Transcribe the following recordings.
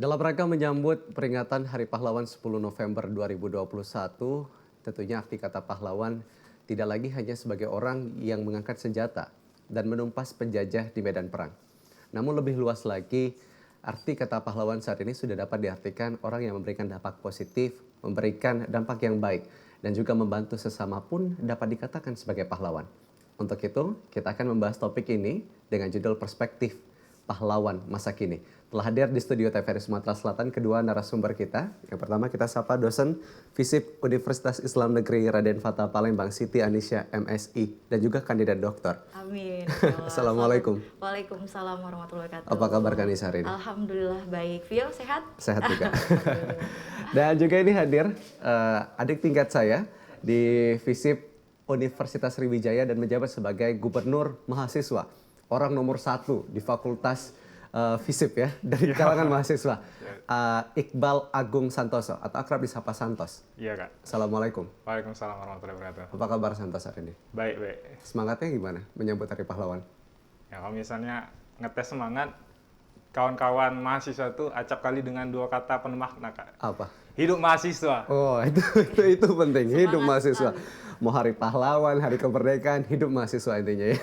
Dalam rangka menyambut peringatan Hari Pahlawan 10 November 2021, tentunya arti kata pahlawan tidak lagi hanya sebagai orang yang mengangkat senjata dan menumpas penjajah di medan perang. Namun lebih luas lagi, arti kata pahlawan saat ini sudah dapat diartikan orang yang memberikan dampak positif, memberikan dampak yang baik, dan juga membantu sesama pun dapat dikatakan sebagai pahlawan. Untuk itu, kita akan membahas topik ini dengan judul Perspektif Pahlawan Masa Kini. Telah hadir di studio TVRI Sumatera Selatan kedua narasumber kita. Yang pertama kita sapa dosen FISIP Universitas Islam Negeri Raden Fatah Palembang, Siti Anisya MSI, dan juga kandidat doktor. Amin. Assalamualaikum. Waalaikumsalam warahmatullahi wabarakatuh. Apa kabar Kanisa hari ini? Alhamdulillah baik. Vio sehat? Sehat juga. Dan juga ini hadir adik tingkat saya di FISIP Universitas Sriwijaya dan menjabat sebagai gubernur mahasiswa. Orang nomor 1 di Fakultas FISIP ya, dari kalangan mahasiswa. Iqbal Agung Santoso atau akrab disapa Santos. Iya Kak. Assalamualaikum. Waalaikumsalam warahmatullahi wabarakatuh. Apa kabar Santos hari ini? Baik, baik. Semangatnya gimana menyambut Hari Pahlawan? Ya kalau misalnya ngetes semangat, kawan-kawan mahasiswa tuh acap kali dengan 2 kata penuh makna Kak. Apa? Hidup mahasiswa. Oh itu penting, hidup Semangat mahasiswa. sekali. Mau Hari Pahlawan, Hari Kemerdekaan, hidup mahasiswa intinya ya.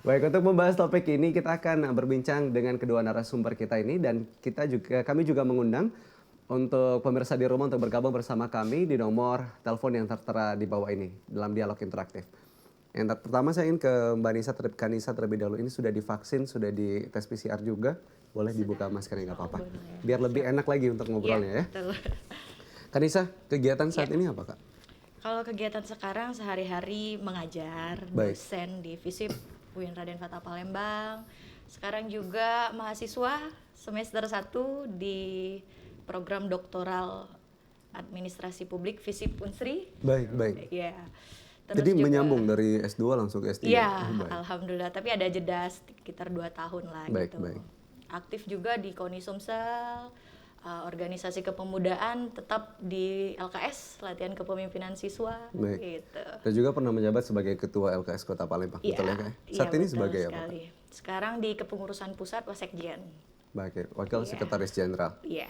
Baik, untuk membahas topik ini kita akan berbincang dengan kedua narasumber kita ini, dan kami juga mengundang untuk pemirsa di rumah untuk bergabung bersama kami di nomor telepon yang tertera di bawah ini dalam dialog interaktif. Yang pertama saya ingin ke Mbak Kanisa terlebih dahulu. Ini sudah divaksin, sudah di tes PCR juga. Boleh dibuka maskernya nggak apa-apa. Biar lebih enak lagi untuk ngobrolnya ya. Betul. Kanisa, kegiatan saat ini apa Kak? Kalau kegiatan sekarang sehari-hari mengajar, Baik. dosen di FISIP UIN Raden Fatah Palembang. Sekarang juga mahasiswa semester 1 di program doktoral administrasi publik FISIP Unsri. Baik. Ya. Jadi menyambung dari S2 langsung ke S3? Iya, Baik. alhamdulillah. Tapi ada jeda sekitar 2 tahun lah Baik, gitu. baik. Aktif juga di KONI Sumsel, organisasi kepemudaan, tetap di LKS, latihan kepemimpinan siswa. Baik. Gitu. Dan juga pernah menjabat sebagai ketua LKS Kota Palembang, Iya, betul ya Kak? iya, Saat ini betul sebagai apa? sekali. Sekarang di kepengurusan pusat Wasekjen. Baik, ya. Wakil Iya. Sekretaris Jenderal. Iya.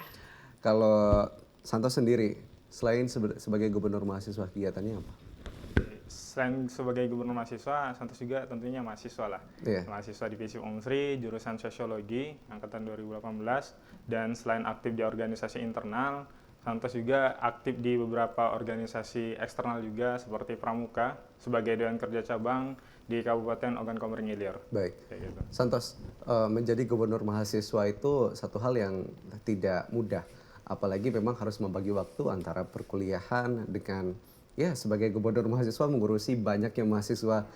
Kalau Santos sendiri, selain sebagai gubernur mahasiswa, kegiatannya apa? Selain sebagai gubernur mahasiswa, Santos juga tentunya mahasiswa lah. Iya. Mahasiswa di FISIP Unsri, jurusan Sosiologi, angkatan 2018. Dan selain aktif di organisasi internal, Santos juga aktif di beberapa organisasi eksternal juga seperti Pramuka, sebagai Dewan Kerja Cabang di Kabupaten Ogan Komering Ilir. Baik. Kayak gitu. Santos, menjadi gubernur mahasiswa itu satu hal yang tidak mudah. Apalagi memang harus membagi waktu antara perkuliahan dengan, ya sebagai gubernur mahasiswa mengurusi banyaknya mahasiswa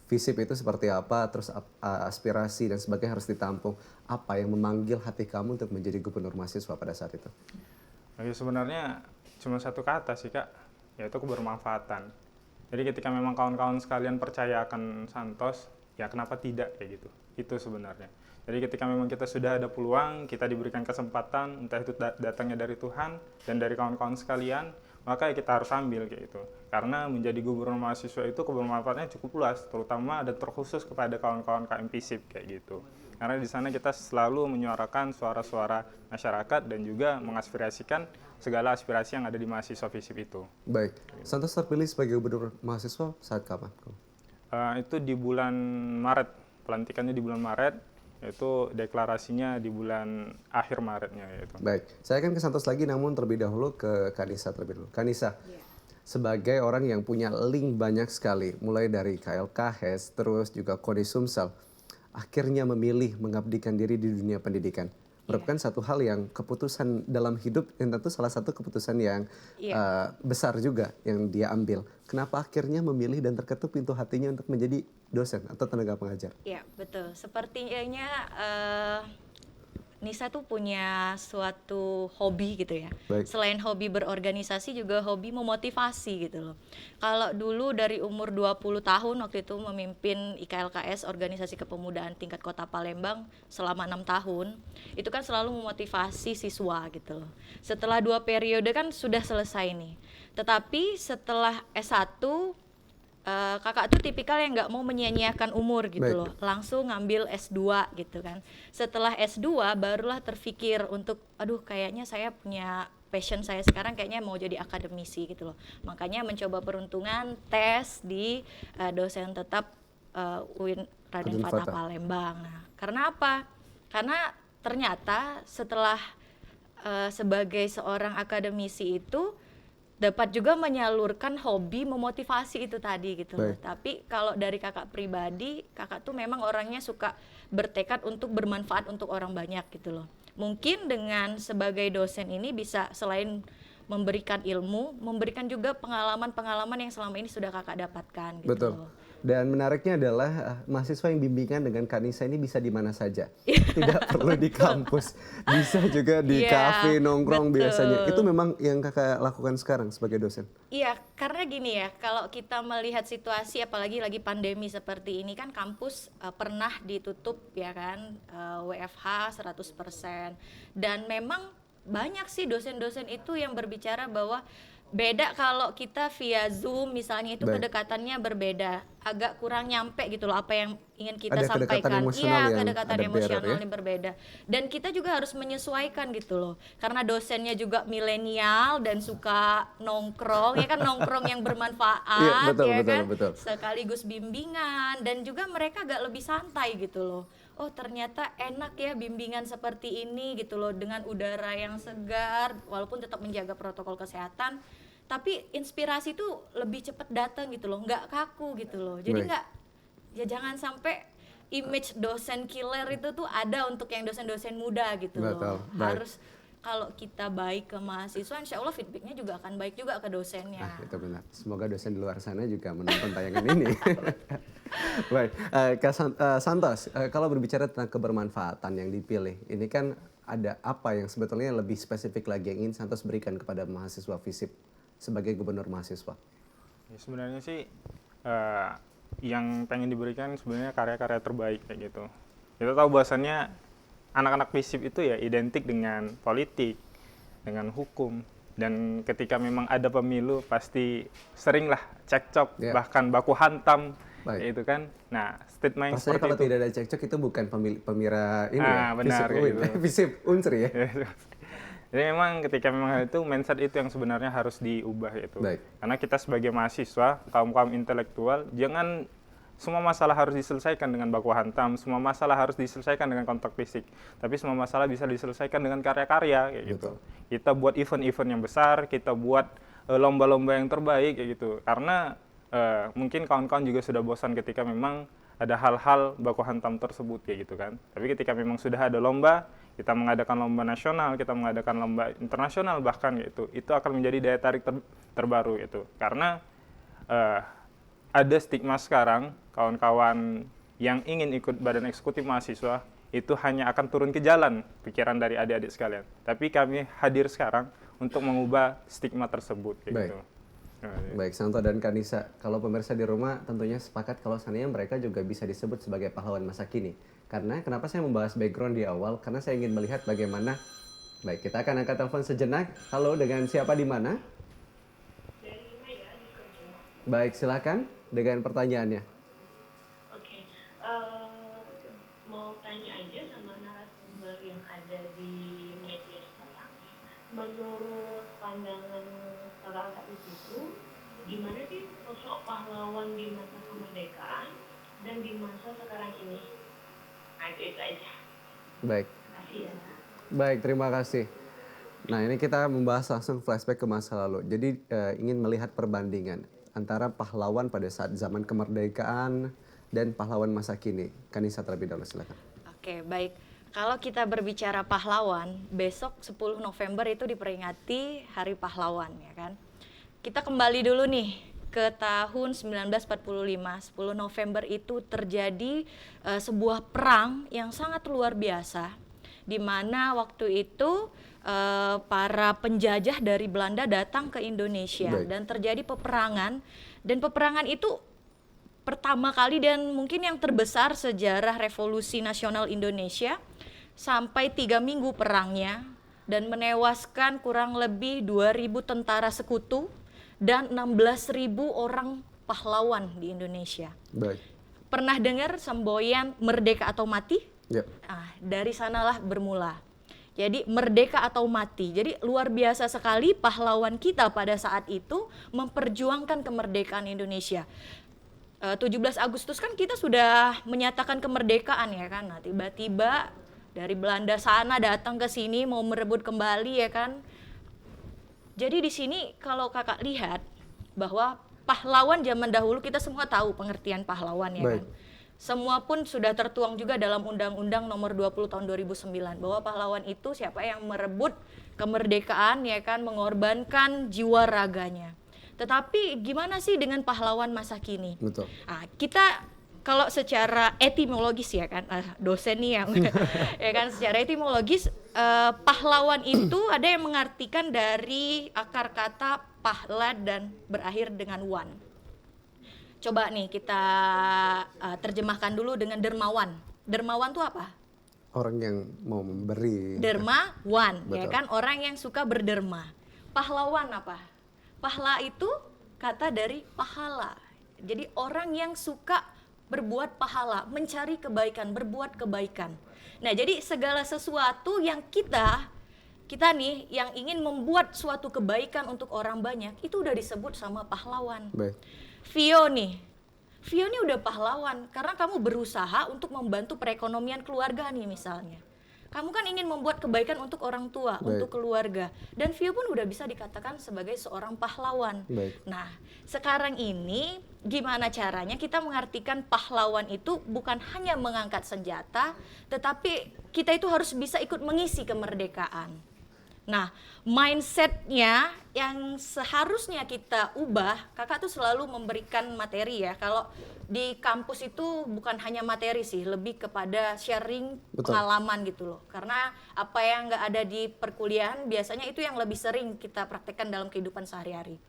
FISIP itu seperti apa, terus aspirasi dan sebagainya harus ditampung. Apa yang memanggil hati kamu untuk menjadi gubernur mahasiswa pada saat itu? Oke, sebenarnya cuma satu kata sih Kak, yaitu kebermanfaatan. Jadi ketika memang kawan-kawan sekalian percaya akan Santos, ya kenapa tidak kayak gitu. Itu sebenarnya. Jadi ketika memang kita sudah ada peluang, kita diberikan kesempatan, entah itu datangnya dari Tuhan dan dari kawan-kawan sekalian, maka ya kita harus ambil kayak gitu. Karena menjadi gubernur mahasiswa itu kebermanfaatannya cukup luas, terutama dan terkhusus kepada kawan-kawan KM FISIP kayak gitu. Karena di sana kita selalu menyuarakan suara-suara masyarakat dan juga mengaspirasikan segala aspirasi yang ada di mahasiswa FISIP itu. Baik, Santos terpilih sebagai gubernur mahasiswa saat kapan? Itu di bulan Maret, pelantikannya di bulan Maret, yaitu deklarasinya di bulan akhir Maretnya yaitu. Baik, saya akan ke Santos lagi, namun terlebih dahulu ke Kanisa terlebih dulu. Kanisa, sebagai orang yang punya link banyak sekali, mulai dari KLKS, terus juga KONI Sumsel, akhirnya memilih mengabdikan diri di dunia pendidikan. Merupakan satu hal yang keputusan dalam hidup, yang tentu salah satu keputusan yang besar juga yang dia ambil. Kenapa akhirnya memilih dan terketuk pintu hatinya untuk menjadi dosen atau tenaga pengajar? Iya, betul. Sepertinya Nisa tuh punya suatu hobi gitu ya. Baik. Selain hobi berorganisasi juga hobi memotivasi gitu loh. Kalau dulu dari umur 20 tahun waktu itu memimpin IKLKS Organisasi Kepemudaan Tingkat Kota Palembang selama 6 tahun, itu kan selalu memotivasi siswa gitu loh. Setelah 2 periode kan sudah selesai nih. Tetapi setelah S1 kakak tuh tipikal yang nggak mau menyia-nyiakan umur gitu Baik. loh, langsung ngambil S2 gitu kan. Setelah S2 barulah terfikir untuk aduh kayaknya saya punya passion saya sekarang kayaknya mau jadi akademisi gitu loh. Makanya mencoba peruntungan tes di dosen tetap UIN Raden Raden Fatah Fatah. Palembang. Nah, karena apa? Karena ternyata setelah sebagai seorang akademisi itu dapat juga menyalurkan hobi memotivasi itu tadi gitu loh. Baik. Tapi kalau dari kakak pribadi, kakak tuh memang orangnya suka bertekad untuk bermanfaat untuk orang banyak gitu loh. Mungkin dengan sebagai dosen ini bisa selain memberikan ilmu, memberikan juga pengalaman-pengalaman yang selama ini sudah kakak dapatkan gitu Betul. loh. Dan menariknya adalah mahasiswa yang bimbingan dengan Kak Nisa ini bisa di mana saja. Tidak perlu di kampus, bisa juga di Iya, kafe nongkrong betul. biasanya. Itu memang yang Kakak lakukan sekarang sebagai dosen. Iya, karena gini ya, kalau kita melihat situasi apalagi lagi pandemi seperti ini kan kampus pernah ditutup ya kan, WFH 100%. Dan memang banyak sih dosen-dosen itu yang berbicara bahwa beda kalau kita via Zoom misalnya itu Baik. kedekatannya berbeda, agak kurang nyampe gitu loh apa yang ingin kita Ada kedekatan sampaikan. emosional Iya, yang kedekatan ada barrier emosionalnya ya? berbeda. Dan kita juga harus menyesuaikan gitu loh. Karena dosennya juga milenial dan suka nongkrong, ya kan nongkrong yang bermanfaat Iya, betul, ya betul, kan. betul. Sekaligus bimbingan dan juga mereka agak lebih santai gitu loh. Oh, ternyata enak ya bimbingan seperti ini gitu loh dengan udara yang segar walaupun tetap menjaga protokol kesehatan. Tapi inspirasi tuh lebih cepat datang gitu loh, nggak kaku gitu loh. Jadi Baik. nggak, ya jangan sampai image dosen killer itu tuh ada untuk yang dosen-dosen muda gitu Betul, loh. baik. Harus kalau kita baik ke mahasiswa, insya Allah feedbacknya juga akan baik juga ke dosennya. Nah, itu benar. Semoga dosen di luar sana juga menonton tayangan ini. Baik, Kak Santos, kalau berbicara tentang kebermanfaatan yang dipilih, ini kan ada apa yang sebetulnya lebih spesifik lagi yang ingin Santos berikan kepada mahasiswa FISIP sebagai gubernur mahasiswa? Ya, sebenarnya sih yang pengen diberikan sebenarnya karya-karya terbaik kayak gitu. Kita tahu bahwasannya anak-anak FISIP itu ya identik dengan politik, dengan hukum, dan ketika memang ada pemilu pasti seringlah cekcok, Ya. bahkan baku hantam, Baik. itu kan. Nah, statement yang Rasanya seperti kalau itu. tidak ada cekcok itu bukan pemira ini ya, Benar, FISIP UIN, gitu. FISIP Unsri ya. Jadi memang ketika memang hal itu mindset itu yang sebenarnya harus diubah gitu. Baik. Karena kita sebagai mahasiswa, kaum-kaum intelektual, jangan semua masalah harus diselesaikan dengan baku hantam, semua masalah harus diselesaikan dengan kontak fisik. Tapi semua masalah bisa diselesaikan dengan karya-karya kayak gitu. Betul. Kita buat event-event yang besar, kita buat lomba-lomba yang terbaik kayak gitu. Karena mungkin kawan-kawan juga sudah bosan ketika memang ada hal-hal baku hantam tersebut kayak gitu kan. Tapi ketika memang sudah ada lomba, kita mengadakan lomba nasional, kita mengadakan lomba internasional bahkan gitu, itu akan menjadi daya tarik terbaru gitu. Karena ada stigma sekarang, kawan-kawan yang ingin ikut badan eksekutif mahasiswa itu hanya akan turun ke jalan pikiran dari adik-adik sekalian. Tapi kami hadir sekarang untuk mengubah stigma tersebut kayak Baik. gitu. Baik, Santo dan Kanisa, kalau pemirsa di rumah tentunya sepakat kalau seandainya mereka juga bisa disebut sebagai pahlawan masa kini. Karena kenapa saya membahas background di awal? Karena saya ingin melihat bagaimana. Baik, kita akan angkat telepon sejenak. Halo, dengan siapa di mana? Baik, silakan dengan pertanyaannya. Oke, mau tanya aja sama narasumber yang ada di media sekarang. Menurut pandangan kakak itu, gimana sih sosok pahlawan di masa kemerdekaan dan di masa sekarang ini? Nah, itu aja. Baik. Makasih ya. Baik, terima kasih. Nah, ini kita membahas langsung flashback ke masa lalu. Jadi ingin melihat perbandingan antara pahlawan pada saat zaman kemerdekaan dan pahlawan masa kini. Kanisa terlebih dahulu, silakan. Oke, baik. Kalau kita berbicara pahlawan, besok 10 November itu diperingati Hari Pahlawan ya kan. Kita kembali dulu nih ke tahun 1945. 10 November itu terjadi sebuah perang yang sangat luar biasa, di mana waktu itu para penjajah dari Belanda datang ke Indonesia. Baik. Dan terjadi peperangan, dan peperangan itu pertama kali dan mungkin yang terbesar sejarah Revolusi Nasional Indonesia, sampai 3 minggu perangnya dan menewaskan kurang lebih 2.000 tentara sekutu dan 16.000 orang pahlawan di Indonesia. Baik. Pernah dengar semboyan merdeka atau mati? Ya. Dari sanalah bermula. Jadi merdeka atau mati. Jadi luar biasa sekali pahlawan kita pada saat itu memperjuangkan kemerdekaan Indonesia. 17 Agustus kan kita sudah menyatakan kemerdekaan ya kan. Nah, tiba-tiba dari Belanda sana datang ke sini mau merebut kembali ya kan. Jadi di sini kalau kakak lihat bahwa pahlawan zaman dahulu kita semua tahu pengertian pahlawan ya Baik. kan. Semua pun sudah tertuang juga dalam Undang-Undang Nomor 20 Tahun 2009 bahwa pahlawan itu siapa yang merebut kemerdekaan ya kan, mengorbankan jiwa raganya. Tetapi gimana sih dengan pahlawan masa kini? Betul. Kita kalau secara etimologis ya kan, dosen nih yang ya kan, secara etimologis pahlawan itu ada yang mengartikan dari akar kata pahla dan berakhir dengan wan. Coba nih kita terjemahkan dulu dengan dermawan. Dermawan itu apa? Orang yang mau memberi. Dermawan, ya Betul. kan, orang yang suka berderma. Pahlawan apa? Pahla itu kata dari pahala. Jadi orang yang suka berbuat pahala, mencari kebaikan, berbuat kebaikan. Nah, jadi segala sesuatu yang kita nih yang ingin membuat suatu kebaikan untuk orang banyak, itu udah disebut sama pahlawan. Baik. Vio nih udah pahlawan karena kamu berusaha untuk membantu perekonomian keluarga nih misalnya. Kamu kan ingin membuat kebaikan untuk orang tua, Baik. untuk keluarga. Dan Vio pun udah bisa dikatakan sebagai seorang pahlawan. Baik. Nah, sekarang ini gimana caranya kita mengartikan pahlawan itu bukan hanya mengangkat senjata, tetapi kita itu harus bisa ikut mengisi kemerdekaan. Nah, mindsetnya yang seharusnya kita ubah, kakak tuh selalu memberikan materi ya. Kalau di kampus itu bukan hanya materi sih, lebih kepada sharing Betul. pengalaman gitu loh. Karena apa yang nggak ada di perkuliahan biasanya itu yang lebih sering kita praktekkan dalam kehidupan sehari-hari.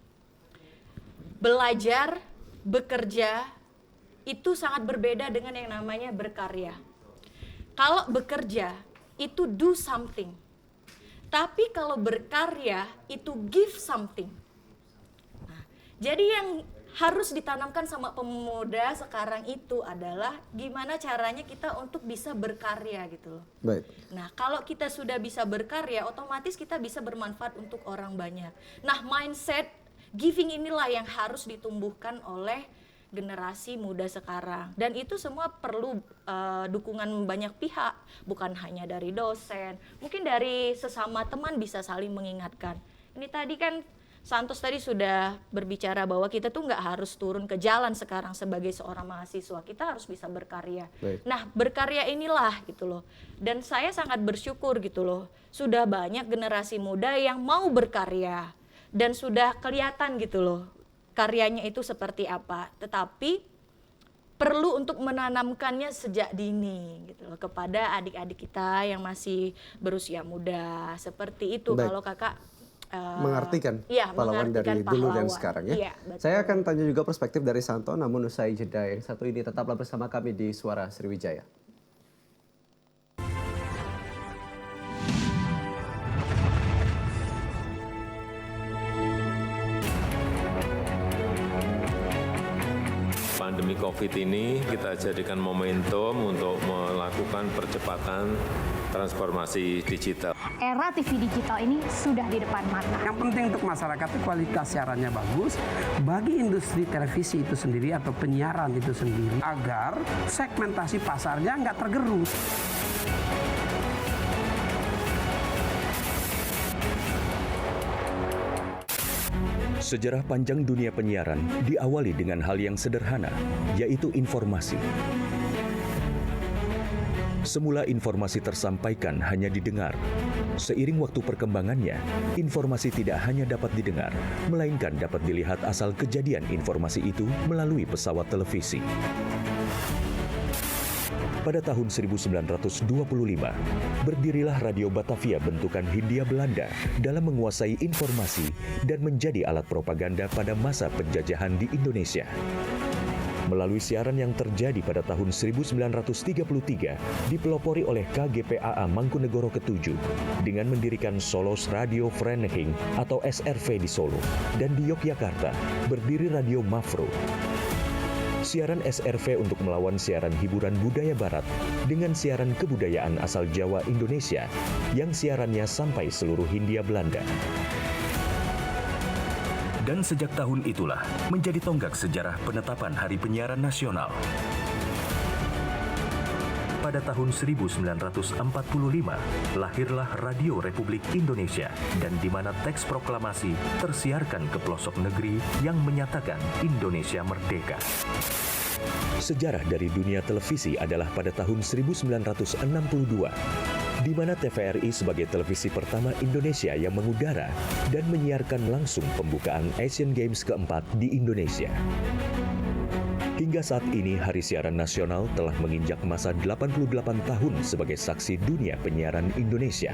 Belajar, bekerja, itu sangat berbeda dengan yang namanya berkarya. Kalau bekerja, itu do something. Tapi kalau berkarya itu give something. Nah, jadi yang harus ditanamkan sama pemuda sekarang itu adalah gimana caranya kita untuk bisa berkarya gitu loh. Baik. Nah, kalau kita sudah bisa berkarya, otomatis kita bisa bermanfaat untuk orang banyak. Nah, mindset giving inilah yang harus ditumbuhkan oleh generasi muda sekarang, dan itu semua perlu dukungan banyak pihak, bukan hanya dari dosen, mungkin dari sesama teman bisa saling mengingatkan. Ini tadi kan Santos tadi sudah berbicara bahwa kita tuh nggak harus turun ke jalan sekarang sebagai seorang mahasiswa, kita harus bisa berkarya. Baik. Nah, berkarya inilah gitu loh, dan saya sangat bersyukur gitu loh, sudah banyak generasi muda yang mau berkarya dan sudah kelihatan gitu loh karyanya itu seperti apa, tetapi perlu untuk menanamkannya sejak dini gitu loh kepada adik-adik kita yang masih berusia muda seperti itu. Baik. Kalau kakak Mengartikan iya, pahlawan dari mengartikan dulu dan pahlawan. sekarang ya. Iya, betul. Saya akan tanya juga perspektif dari Santo, namun usai jeda yang satu ini tetaplah bersama kami di Suara Sriwijaya. Pandemi COVID ini kita jadikan momentum untuk melakukan percepatan transformasi digital. Era TV digital ini sudah di depan mata. Yang penting untuk masyarakat itu kualitas siarannya bagus. Bagi industri televisi itu sendiri atau penyiaran itu sendiri, agar segmentasi pasarnya nggak tergerus. Sejarah panjang dunia penyiaran diawali dengan hal yang sederhana, yaitu informasi. Semula informasi tersampaikan hanya didengar. Seiring waktu perkembangannya, informasi tidak hanya dapat didengar, melainkan dapat dilihat asal kejadian informasi itu melalui pesawat televisi. Pada tahun 1925, berdirilah Radio Batavia bentukan Hindia Belanda dalam menguasai informasi dan menjadi alat propaganda pada masa penjajahan di Indonesia. melalui siaran yang terjadi pada tahun 1933 dipelopori oleh KGPAA Mangkunegoro ke-7 dengan mendirikan Solos Radio Vereniging atau SRV di Solo dan di Yogyakarta berdiri Radio Mafro. Siaran SRV untuk melawan siaran hiburan budaya barat dengan siaran kebudayaan asal Jawa Indonesia yang siarannya sampai seluruh Hindia Belanda. Dan sejak tahun itulah menjadi tonggak sejarah penetapan Hari Penyiaran Nasional. Pada tahun 1945, lahirlah Radio Republik Indonesia dan di mana teks proklamasi tersiarkan ke pelosok negeri yang menyatakan Indonesia merdeka. Sejarah dari dunia televisi adalah pada tahun 1962, di mana TVRI sebagai televisi pertama Indonesia yang mengudara dan menyiarkan langsung pembukaan Asian Games keempat di Indonesia. Hingga saat ini, Hari Siaran Nasional telah menginjak masa 88 tahun sebagai saksi dunia penyiaran Indonesia.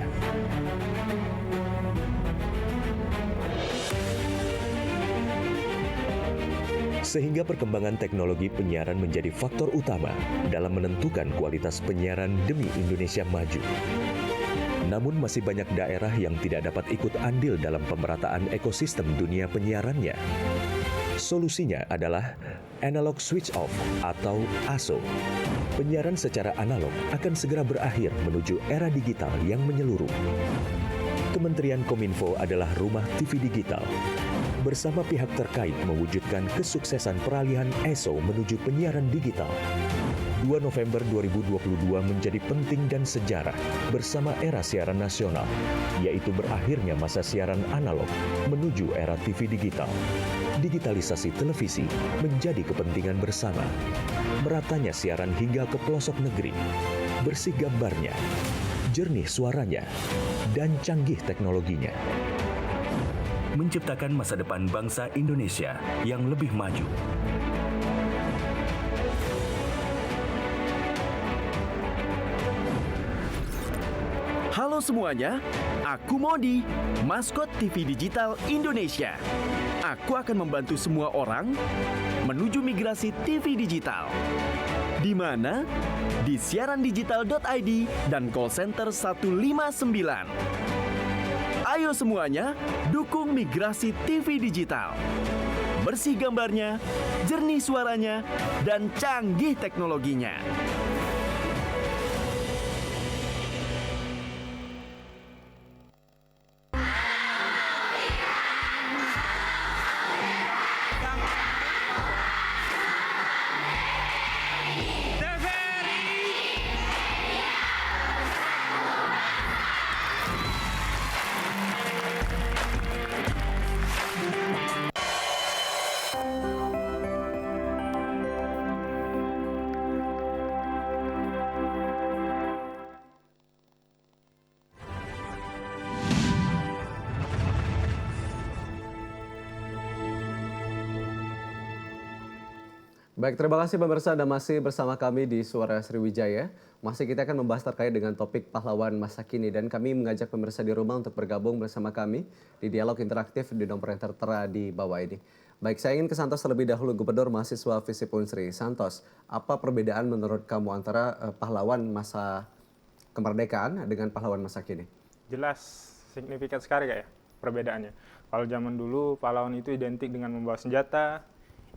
Sehingga perkembangan teknologi penyiaran menjadi faktor utama dalam menentukan kualitas penyiaran demi Indonesia maju. Namun masih banyak daerah yang tidak dapat ikut andil dalam pemerataan ekosistem dunia penyiarannya. Solusinya adalah analog switch off atau ASO. Penyiaran secara analog akan segera berakhir menuju era digital yang menyeluruh. Kementerian Kominfo adalah rumah TV digital. Bersama pihak terkait mewujudkan kesuksesan peralihan ESO menuju penyiaran digital. 2 November 2022 menjadi penting dan sejarah bersama era siaran nasional, yaitu berakhirnya masa siaran analog menuju era TV digital. Digitalisasi televisi menjadi kepentingan bersama. Meratanya siaran hingga ke pelosok negeri. Bersih gambarnya, jernih suaranya, dan canggih teknologinya. Menciptakan masa depan bangsa Indonesia yang lebih maju. Halo semuanya, aku Modi, maskot TV Digital Indonesia. Aku akan membantu semua orang menuju migrasi TV digital. Di mana? Di siarandigital.id dan call center 159. Ayo semuanya, dukung migrasi TV digital. Bersih gambarnya, jernih suaranya, dan canggih teknologinya. Baik, terima kasih pemirsa Anda masih bersama kami di Suara Sriwijaya. Masih kita akan membahas terkait dengan topik pahlawan masa kini dan kami mengajak pemirsa di rumah untuk bergabung bersama kami di dialog interaktif di nomor yang tertera di bawah ini. Baik, saya ingin ke Santos terlebih dahulu, Gubernur Mahasiswa Visip Unsri. Santos, apa perbedaan menurut kamu antara pahlawan masa kemerdekaan dengan pahlawan masa kini? Jelas, signifikan sekali Kak ya perbedaannya. Kalau zaman dulu pahlawan itu identik dengan membawa senjata,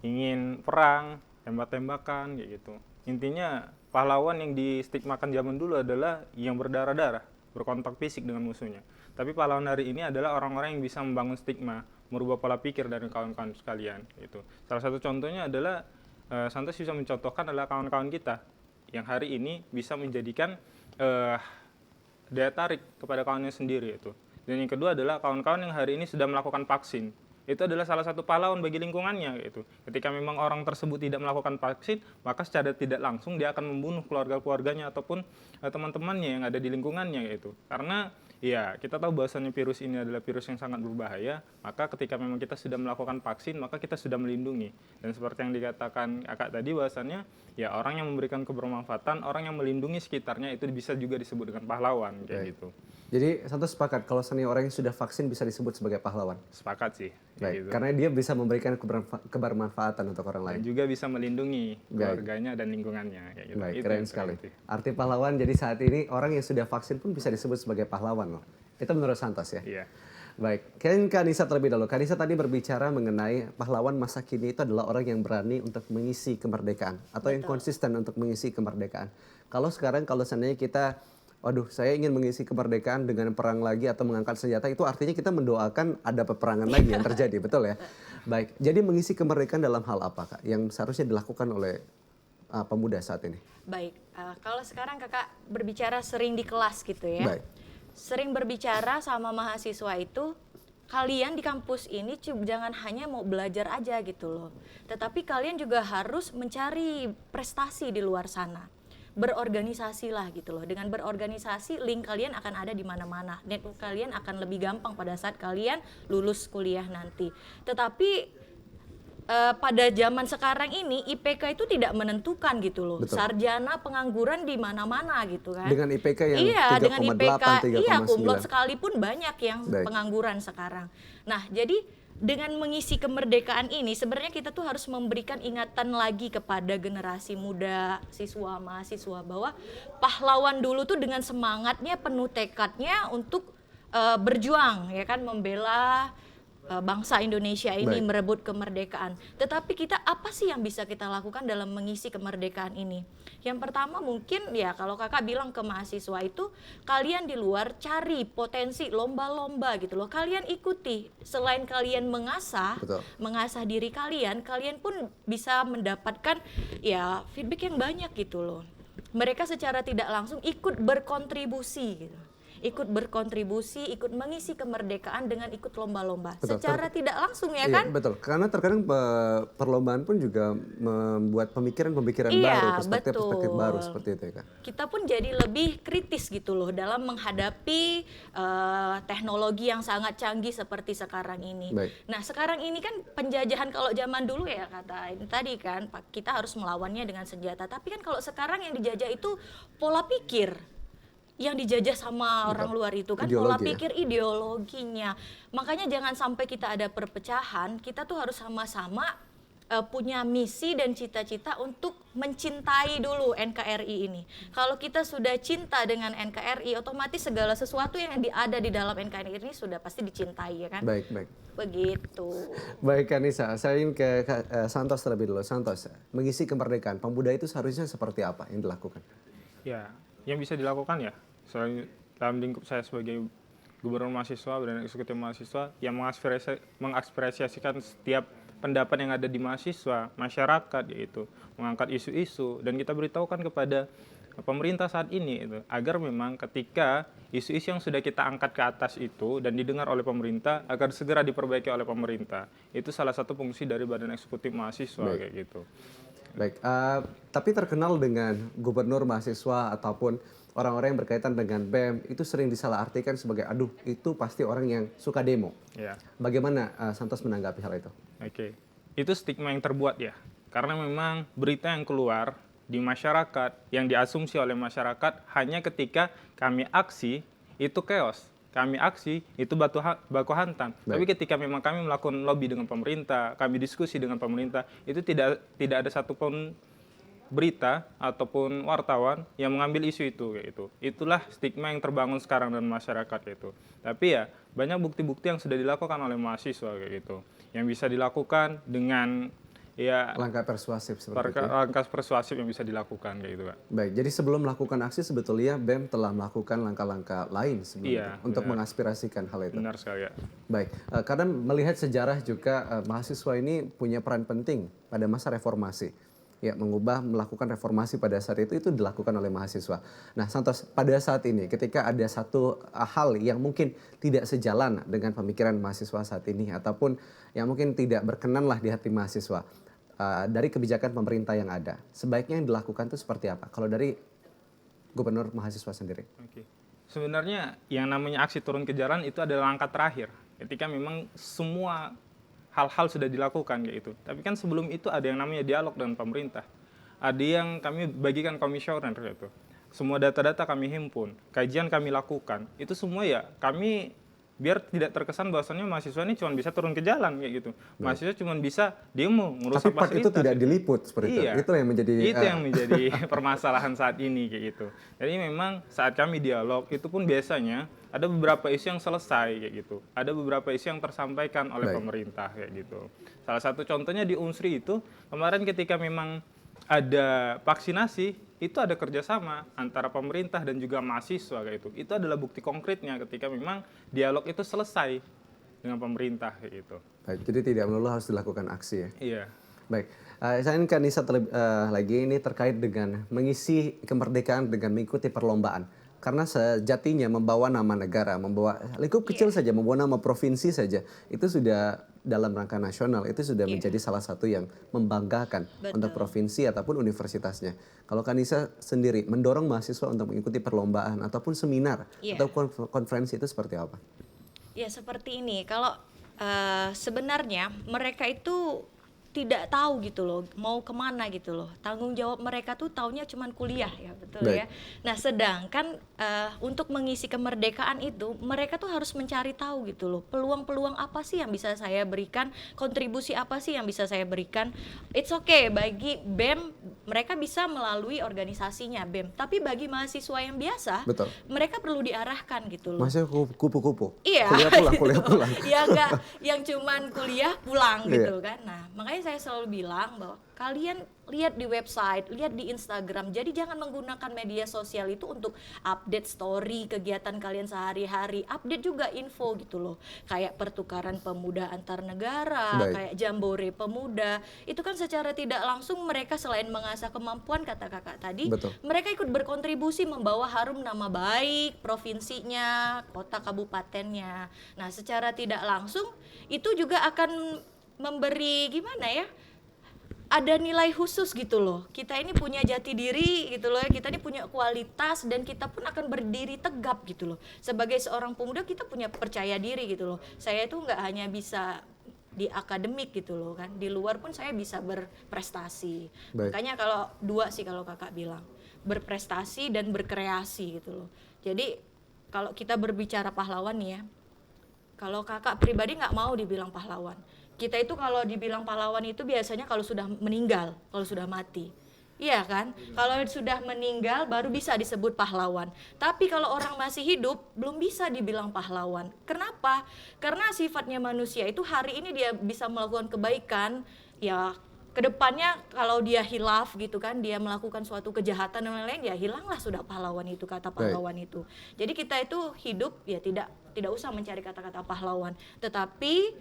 ingin perang, tembak-tembakan kayak gitu. Intinya pahlawan yang distigmakan zaman dulu adalah yang berdarah-darah, berkontak fisik dengan musuhnya. Tapi pahlawan hari ini adalah orang-orang yang bisa membangun stigma, merubah pola pikir dari kawan-kawan sekalian gitu. Salah satu contohnya adalah Santos bisa mencontohkan adalah kawan-kawan kita yang hari ini bisa menjadikan daya tarik kepada kawannya sendiri itu. Dan yang kedua adalah kawan-kawan yang hari ini sudah melakukan vaksin. Itu adalah salah satu pahlawan bagi lingkungannya gitu. Ketika memang orang tersebut tidak melakukan vaksin, maka secara tidak langsung dia akan membunuh keluarga-keluarganya ataupun teman-temannya yang ada di lingkungannya gitu. Karena Iya, kita tahu bahwasannya virus ini adalah virus yang sangat berbahaya, maka ketika memang kita sudah melakukan vaksin, maka kita sudah melindungi. Dan seperti yang dikatakan Kakak tadi, bahwasannya ya orang yang memberikan kebermanfaatan, orang yang melindungi sekitarnya itu bisa juga disebut dengan pahlawan, kayak gitu. Jadi Santos sepakat kalau seandainya orang yang sudah vaksin bisa disebut sebagai pahlawan. Sepakat sih. Baik, gitu. karena dia bisa memberikan kebermanfaatan untuk orang lain. Dan juga bisa melindungi keluarganya dan lingkungannya, kayak gitu. Baik, Itu keren yang sekali. saya ngerti. Arti pahlawan jadi saat ini orang yang sudah vaksin pun bisa disebut sebagai pahlawan loh. Itu menurut Santos ya? Iya. Baik, kan Kanisa terlebih dahulu. Kanisa tadi berbicara mengenai pahlawan masa kini itu adalah orang yang berani untuk mengisi kemerdekaan atau yang konsisten untuk mengisi kemerdekaan. Kalau sekarang kalau seandainya kita, waduh saya ingin mengisi kemerdekaan dengan perang lagi atau mengangkat senjata, itu artinya kita mendoakan ada peperangan lagi yang terjadi, betul ya? Baik, jadi mengisi kemerdekaan dalam hal apa Kak yang seharusnya dilakukan oleh pemuda saat ini? Baik, kalau sekarang Kakak berbicara sering di kelas gitu ya. Baik. Sering berbicara sama mahasiswa itu, kalian di kampus ini jangan hanya mau belajar aja gitu loh. Tetapi kalian juga harus mencari prestasi di luar sana. Berorganisasi lah gitu loh. Dengan berorganisasi, link kalian akan ada di mana-mana. Network kalian akan lebih gampang pada saat kalian lulus kuliah nanti. Tetapi pada zaman sekarang ini IPK itu tidak menentukan gitu loh. Betul. Sarjana pengangguran di mana-mana gitu kan. Dengan IPK yang Iya, dengan 3,8, IPK, 3,9. kumlot sekalipun banyak yang Baik. pengangguran sekarang. Nah, jadi dengan mengisi kemerdekaan ini sebenarnya kita tuh harus memberikan ingatan lagi kepada generasi muda, siswa, mahasiswa bahwa pahlawan dulu tuh dengan semangatnya, penuh tekadnya untuk berjuang ya kan, membela bangsa Indonesia ini, Baik. merebut kemerdekaan. Tetapi kita apa sih yang bisa kita lakukan dalam mengisi kemerdekaan ini? Yang pertama mungkin ya kalau Kakak bilang ke mahasiswa itu, kalian di luar cari potensi lomba-lomba gitu loh. Kalian ikuti. Selain kalian mengasah, Betul. mengasah diri kalian, kalian pun bisa mendapatkan ya feedback yang banyak gitu loh. Mereka secara tidak langsung ikut berkontribusi gitu. Ikut berkontribusi, ikut mengisi kemerdekaan dengan ikut lomba-lomba. Betul. Secara tidak langsung ya Iya, kan? betul. Karena terkadang perlombaan pun juga membuat pemikiran-pemikiran Iya, baru, perspektif-perspektif betul. baru seperti itu ya Kak. Kita pun jadi lebih kritis gitu loh dalam menghadapi teknologi yang sangat canggih seperti sekarang ini. Baik. Nah sekarang ini kan penjajahan, kalau zaman dulu ya kata ini tadi kan, kita harus melawannya dengan senjata. Tapi kan kalau sekarang yang dijajah itu pola pikir. Yang dijajah sama orang luar itu kan pola Ideologi ya? pikir, ideologinya. Makanya jangan sampai kita ada perpecahan, kita tuh harus sama-sama punya misi dan cita-cita untuk mencintai dulu NKRI ini. Kalau kita sudah cinta dengan NKRI, otomatis segala sesuatu yang ada di dalam NKRI ini sudah pasti dicintai ya kan? Baik, baik. Begitu. Baik Kanisa, saya ingin ke Santos terlebih dulu. Santos, mengisi kemerdekaan, pemuda itu seharusnya seperti apa yang dilakukan? Ya, yang bisa dilakukan ya, selain dalam lingkup saya sebagai gubernur mahasiswa dan eksekutif mahasiswa yang mengaspirasikan setiap pendapat yang ada di mahasiswa, masyarakat, yaitu mengangkat isu-isu dan kita beritahukan kepada pemerintah saat ini itu, agar memang ketika isu-isu yang sudah kita angkat ke atas itu dan didengar oleh pemerintah agar segera diperbaiki oleh pemerintah. Itu salah satu fungsi dari Badan Eksekutif Mahasiswa. Baik. Kayak gitu. Baik, tapi terkenal dengan gubernur mahasiswa ataupun orang-orang yang berkaitan dengan BEM itu sering disalahartikan sebagai aduh itu pasti orang yang suka demo. Ya. Bagaimana Santos menanggapi hal itu? Oke, itu stigma yang terbuat ya, karena memang berita yang keluar di masyarakat, yang diasumsi oleh masyarakat hanya ketika kami aksi itu chaos, kami aksi itu baku hantam. Baik. Tapi ketika memang kami melakukan lobby dengan pemerintah, kami diskusi dengan pemerintah, itu tidak ada satupun berita ataupun wartawan yang mengambil isu itu kayak itu. Itulah stigma yang terbangun sekarang dalam masyarakat itu. Tapi ya banyak bukti-bukti yang sudah dilakukan oleh mahasiswa kayak gitu. Yang bisa dilakukan dengan ya Langkah persuasif seperti itu. langkah persuasif yang bisa dilakukan kayak gitu, Kak. Baik, jadi sebelum melakukan aksi sebetulnya BEM telah melakukan langkah-langkah lain sebelumnya Iya, untuk benar. mengaspirasikan hal itu. Benar sekali ya. Baik, karena melihat sejarah juga mahasiswa ini punya peran penting pada masa reformasi. Ya, melakukan reformasi pada saat itu dilakukan oleh mahasiswa. Nah, Santos, pada saat ini ketika ada satu hal yang mungkin tidak sejalan dengan pemikiran mahasiswa saat ini ataupun yang mungkin tidak berkenan lah di hati mahasiswa dari kebijakan pemerintah yang ada, sebaiknya yang dilakukan itu seperti apa? Kalau dari gubernur mahasiswa sendiri. Oke. Sebenarnya yang namanya aksi turun ke jalan itu adalah langkah terakhir. Ketika memang semua hal-hal sudah dilakukan kayak gitu. Tapi kan sebelum itu ada yang namanya dialog dengan pemerintah. Ada yang kami bagikan komisioner gitu. Semua data-data kami himpun, kajian kami lakukan. Itu semua ya kami biar tidak terkesan bahwasannya mahasiswa ini cuma bisa turun ke jalan kayak gitu. Mahasiswa cuma bisa demo, Tapi ngurusin part itu fasilitas. tidak diliput seperti itu. Iya. Itu yang menjadi Itu yang menjadi permasalahan saat ini kayak gitu. Jadi memang saat kami dialog itu pun biasanya ada beberapa isu yang selesai kayak gitu. Ada beberapa isu yang tersampaikan oleh Baik. pemerintah kayak gitu. Salah satu contohnya di Unsri itu kemarin ketika memang ada vaksinasi itu ada kerjasama antara pemerintah dan juga mahasiswa kayak itu. Itu adalah bukti konkretnya ketika memang dialog itu selesai dengan pemerintah kayak gitu. Baik, jadi tidak melulu harus dilakukan aksi ya. Iya. Baik, saya ingin ke Nisa lagi ini terkait dengan mengisi kemerdekaan dengan mengikuti perlombaan. Karena sejatinya membawa nama negara, membawa lingkup kecil saja, membawa nama provinsi saja, itu sudah dalam rangka nasional, itu sudah menjadi salah satu yang membanggakan untuk provinsi ataupun universitasnya. Kalau Kanisa sendiri mendorong mahasiswa untuk mengikuti perlombaan ataupun seminar atau konferensi itu seperti apa? Ya seperti ini, kalau sebenarnya mereka itu tidak tahu gitu loh mau kemana gitu loh, tanggung jawab mereka tuh taunya cuman kuliah ya, betul Baik. ya. Nah sedangkan untuk mengisi kemerdekaan itu mereka tuh harus mencari tahu gitu loh, peluang-peluang apa sih yang bisa saya berikan, kontribusi apa sih yang bisa saya berikan. It's okay bagi BEM, mereka bisa melalui organisasinya BEM, tapi bagi mahasiswa yang biasa Betul. mereka perlu diarahkan gitu loh. Masih kupu-kupu. Iya, Kuliah gitu. pulang. Ya enggak yang cuman kuliah pulang gitu Iya. kan. Nah, makanya saya selalu bilang bahwa kalian lihat di website, lihat di Instagram. Jadi jangan menggunakan media sosial itu untuk update story kegiatan kalian sehari-hari. Update juga info gitu loh. Kayak pertukaran pemuda antar negara, Baik. kayak jambore pemuda. Itu kan secara tidak langsung mereka selain mengasah kemampuan kata kakak tadi, Betul. mereka ikut berkontribusi membawa harum nama baik provinsinya, kota kabupatennya. Nah, secara tidak langsung itu juga akan memberi gimana ya? Ada nilai khusus gitu loh. Kita ini punya jati diri gitu loh. Kita ini punya kualitas dan kita pun akan berdiri tegap gitu loh. Sebagai seorang pemuda kita punya percaya diri gitu loh. Saya itu nggak hanya bisa di akademik gitu loh kan. Di luar pun saya bisa berprestasi. Baik. Makanya kalau dua sih kalau kakak bilang, berprestasi dan berkreasi gitu loh. Jadi kalau kita berbicara pahlawan nih ya, kalau kakak pribadi nggak mau dibilang pahlawan. Kita itu kalau dibilang pahlawan itu biasanya kalau sudah meninggal, kalau sudah mati. Iya kan? Kalau sudah meninggal baru bisa disebut pahlawan. Tapi kalau orang masih hidup belum bisa dibilang pahlawan. Kenapa? Karena sifatnya manusia itu hari ini dia bisa melakukan kebaikan, ya kedepannya kalau dia hilaf gitu kan, dia melakukan suatu kejahatan dan lain-lain, ya hilanglah sudah pahlawan itu, kata pahlawan itu. Jadi kita itu hidup ya tidak usah mencari kata-kata pahlawan, tetapi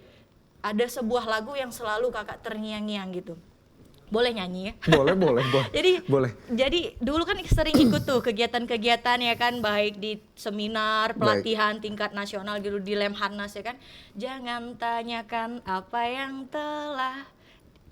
ada sebuah lagu yang selalu kakak terngiang-ngiang gitu. Boleh nyanyi ya? Boleh. Jadi dulu kan sering ikut tuh kegiatan-kegiatan ya kan, baik di seminar, pelatihan tingkat nasional gitu di Lemhanas ya kan. Jangan tanyakan apa yang telah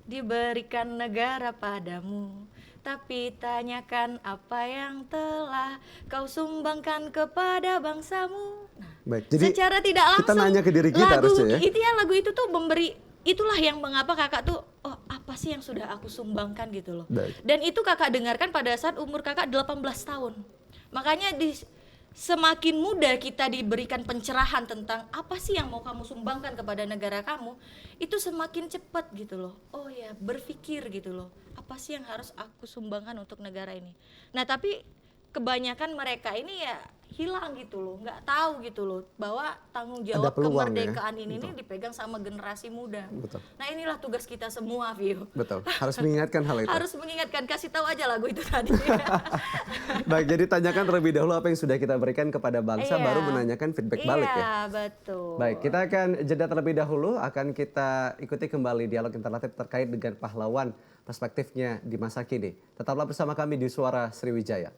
diberikan negara padamu, tapi tanyakan apa yang telah kau sumbangkan kepada bangsamu. Nah, Baik, jadi secara tidak langsung kita nanya ke diri kita harusnya ya. Lagu itu tuh memberi, itulah yang mengapa kakak tuh, oh apa sih yang sudah aku sumbangkan gitu loh. Baik. Dan itu kakak dengarkan pada saat umur kakak 18 tahun. Makanya semakin muda kita diberikan pencerahan tentang apa sih yang mau kamu sumbangkan kepada negara kamu, itu semakin cepat gitu loh. Oh ya, berpikir gitu loh. Apa sih yang harus aku sumbangkan untuk negara ini? Nah, tapi kebanyakan mereka ini ya hilang gitu loh, nggak tahu gitu loh bahwa tanggung jawab peluang kemerdekaan ya? ini Betul. dipegang sama generasi muda. Betul. Nah, inilah tugas kita semua, Vio. Betul, harus mengingatkan hal itu. Harus mengingatkan, kasih tahu aja lagu itu tadi. Baik, jadi tanyakan terlebih dahulu apa yang sudah kita berikan kepada bangsa, Iya. baru menanyakan feedback balik ya. Iya, betul. Baik, kita akan jeda terlebih dahulu, akan kita ikuti kembali dialog interaktif terkait dengan pahlawan, perspektifnya di masa kini. Tetaplah bersama kami di Suara Sriwijaya.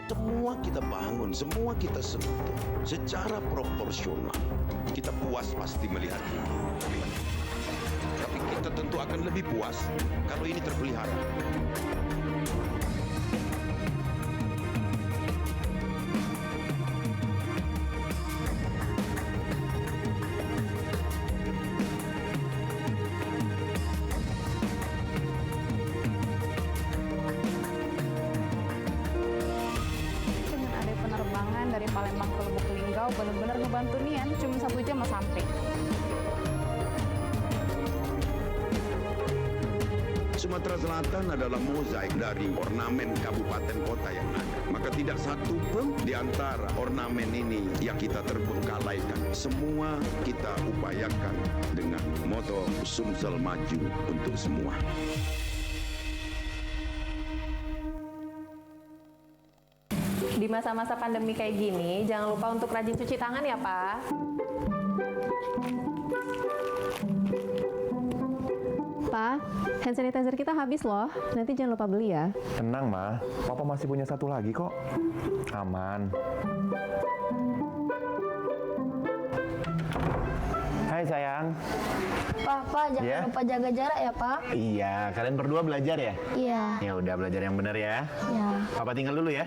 Semua kita bangun, semua kita sentuh secara proporsional. Kita puas pasti melihat ini. Tapi kita tentu akan lebih puas kalau ini terpelihara. Dengan ada penerbangan dari Palembang ke Lubuk Linggau, benar-benar ngebantu Nian, cuma 1 jam mau sampai. Sumatera Selatan adalah mozaik dari ornamen kabupaten kota yang ada. Maka tidak satu pun di antara ornamen ini yang kita terbengkalaikan. Semua kita upayakan dengan moto Sumsel Maju untuk semua. Di masa-masa pandemi kayak gini, jangan lupa untuk rajin cuci tangan ya, Pak. Pak, hand sanitizer kita habis loh. Nanti jangan lupa beli ya. Tenang, Ma. Papa masih punya 1 lagi kok. Aman. Hai, sayang. Pak, jangan Ya? lupa jaga jarak ya, Pak. Iya, kalian berdua belajar ya? Iya. Ya udah, belajar yang benar ya. Ya. Papa tinggal dulu ya.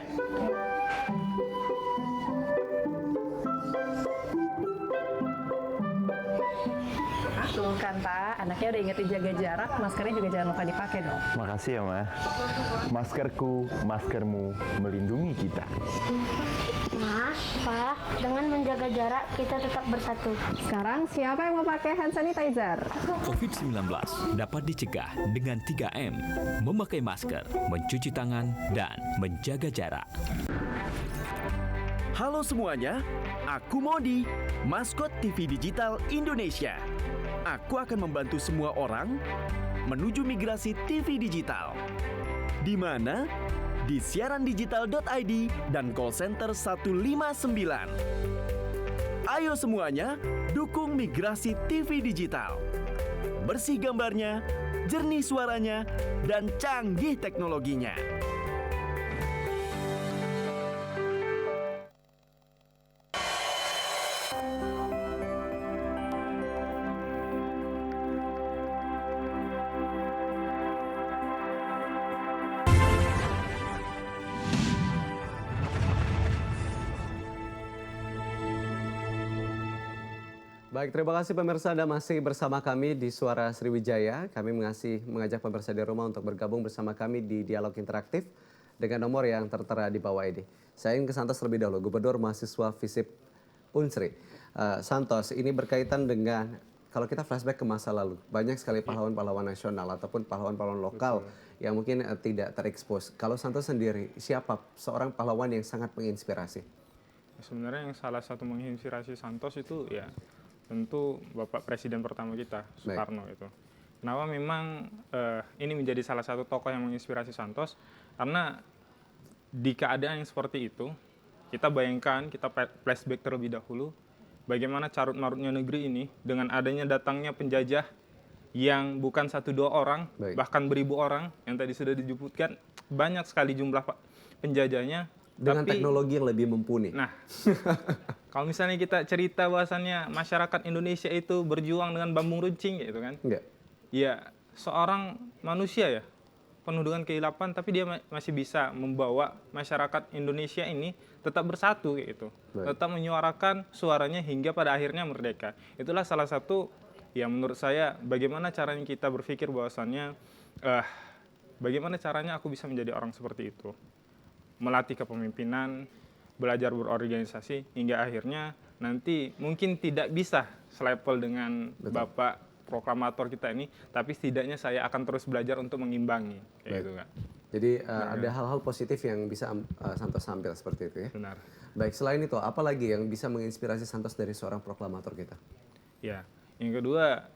Tuh kan, Pak. Anaknya udah ingetin jaga jarak, maskernya juga jangan lupa dipakai dong. Makasih ya, Ma. Maskerku, maskermu melindungi kita. Ma, Pak, dengan menjaga jarak kita tetap bersatu. Sekarang siapa yang mau pakai hand sanitizer? COVID-19 dapat dicegah dengan 3M, memakai masker, mencuci tangan, dan menjaga jarak. Halo semuanya, aku Modi, maskot TV Digital Indonesia. Aku akan membantu semua orang menuju migrasi TV digital. Di mana? Di siarandigital.id dan call center 159. Ayo semuanya, dukung migrasi TV digital. Bersih gambarnya, jernih suaranya, dan canggih teknologinya. Baik, terima kasih pemirsa Anda masih bersama kami di Suara Sriwijaya. Kami mengajak pemirsa di rumah untuk bergabung bersama kami di dialog interaktif dengan nomor yang tertera di bawah ini. Saya ingin ke Santos terlebih dahulu, Gubernur Mahasiswa FISIP Unsri. Santos, ini berkaitan dengan, kalau kita flashback ke masa lalu, banyak sekali pahlawan-pahlawan nasional ataupun pahlawan-pahlawan lokal yang mungkin tidak terekspos. Kalau Santos sendiri, siapa seorang pahlawan yang sangat menginspirasi? Sebenarnya yang salah satu menginspirasi Santos itu ya tentu Bapak Presiden pertama kita, Soekarno itu. Kenapa memang ini menjadi salah satu tokoh yang menginspirasi Santos? Karena di keadaan yang seperti itu, kita bayangkan, kita flashback terlebih dahulu, bagaimana carut-marutnya negeri ini dengan adanya datangnya penjajah yang bukan 1-2 orang, bahkan beribu orang, yang tadi sudah disebutkan, banyak sekali jumlah penjajahnya. Dengan tapi, teknologi yang lebih mumpuni. Nah, kalau misalnya kita cerita bahwasannya masyarakat Indonesia itu berjuang dengan bambu runcing gitu kan. Enggak. Ya, seorang manusia ya, penuh dengan kehilapan, tapi dia masih bisa membawa masyarakat Indonesia ini tetap bersatu gitu. Tetap menyuarakan suaranya hingga pada akhirnya merdeka. Itulah salah satu yang menurut saya bagaimana caranya kita berpikir bahwasannya bagaimana caranya aku bisa menjadi orang seperti itu. Melatih kepemimpinan, belajar berorganisasi, hingga akhirnya nanti mungkin tidak bisa selevel dengan Bapak proklamator kita ini, tapi setidaknya saya akan terus belajar untuk mengimbangi. Kayak gitu, Kak. Jadi ada hal-hal positif yang bisa Santos ambil seperti itu ya? Benar. Baik, selain itu, apa lagi yang bisa menginspirasi Santos dari seorang proklamator kita? Ya, yang kedua,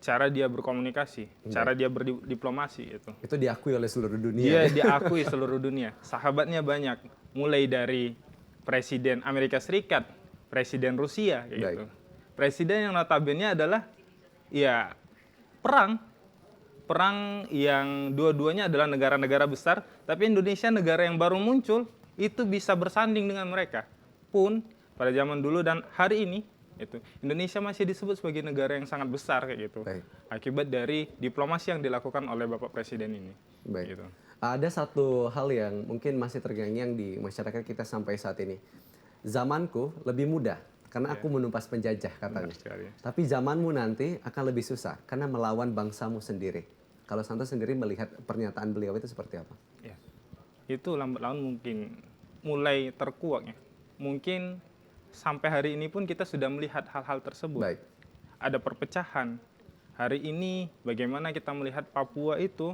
cara dia berkomunikasi, cara dia berdiplomasi itu. Itu diakui oleh seluruh dunia. Iya, diakui seluruh dunia. Sahabatnya banyak, mulai dari Presiden Amerika Serikat, Presiden Rusia, kayak gitu. Presiden yang notabene adalah ya perang yang dua-duanya adalah negara-negara besar, tapi Indonesia negara yang baru muncul itu bisa bersanding dengan mereka. Pun pada zaman dulu dan hari ini Indonesia masih disebut sebagai negara yang sangat besar kayak gitu. Akibat dari diplomasi yang dilakukan oleh Bapak Presiden ini. Baik. Gitu. Ada satu hal yang mungkin masih terngiang di masyarakat kita sampai saat ini. Zamanku lebih mudah karena aku menumpas penjajah katanya. Tapi zamanmu nanti akan lebih susah karena melawan bangsamu sendiri. Kalau Santos sendiri melihat pernyataan beliau itu seperti apa? Ya. Itu lambat laun mungkin mulai terkuak ya. Mungkin sampai hari ini pun kita sudah melihat hal-hal tersebut. Baik. Ada perpecahan. Hari ini bagaimana kita melihat Papua itu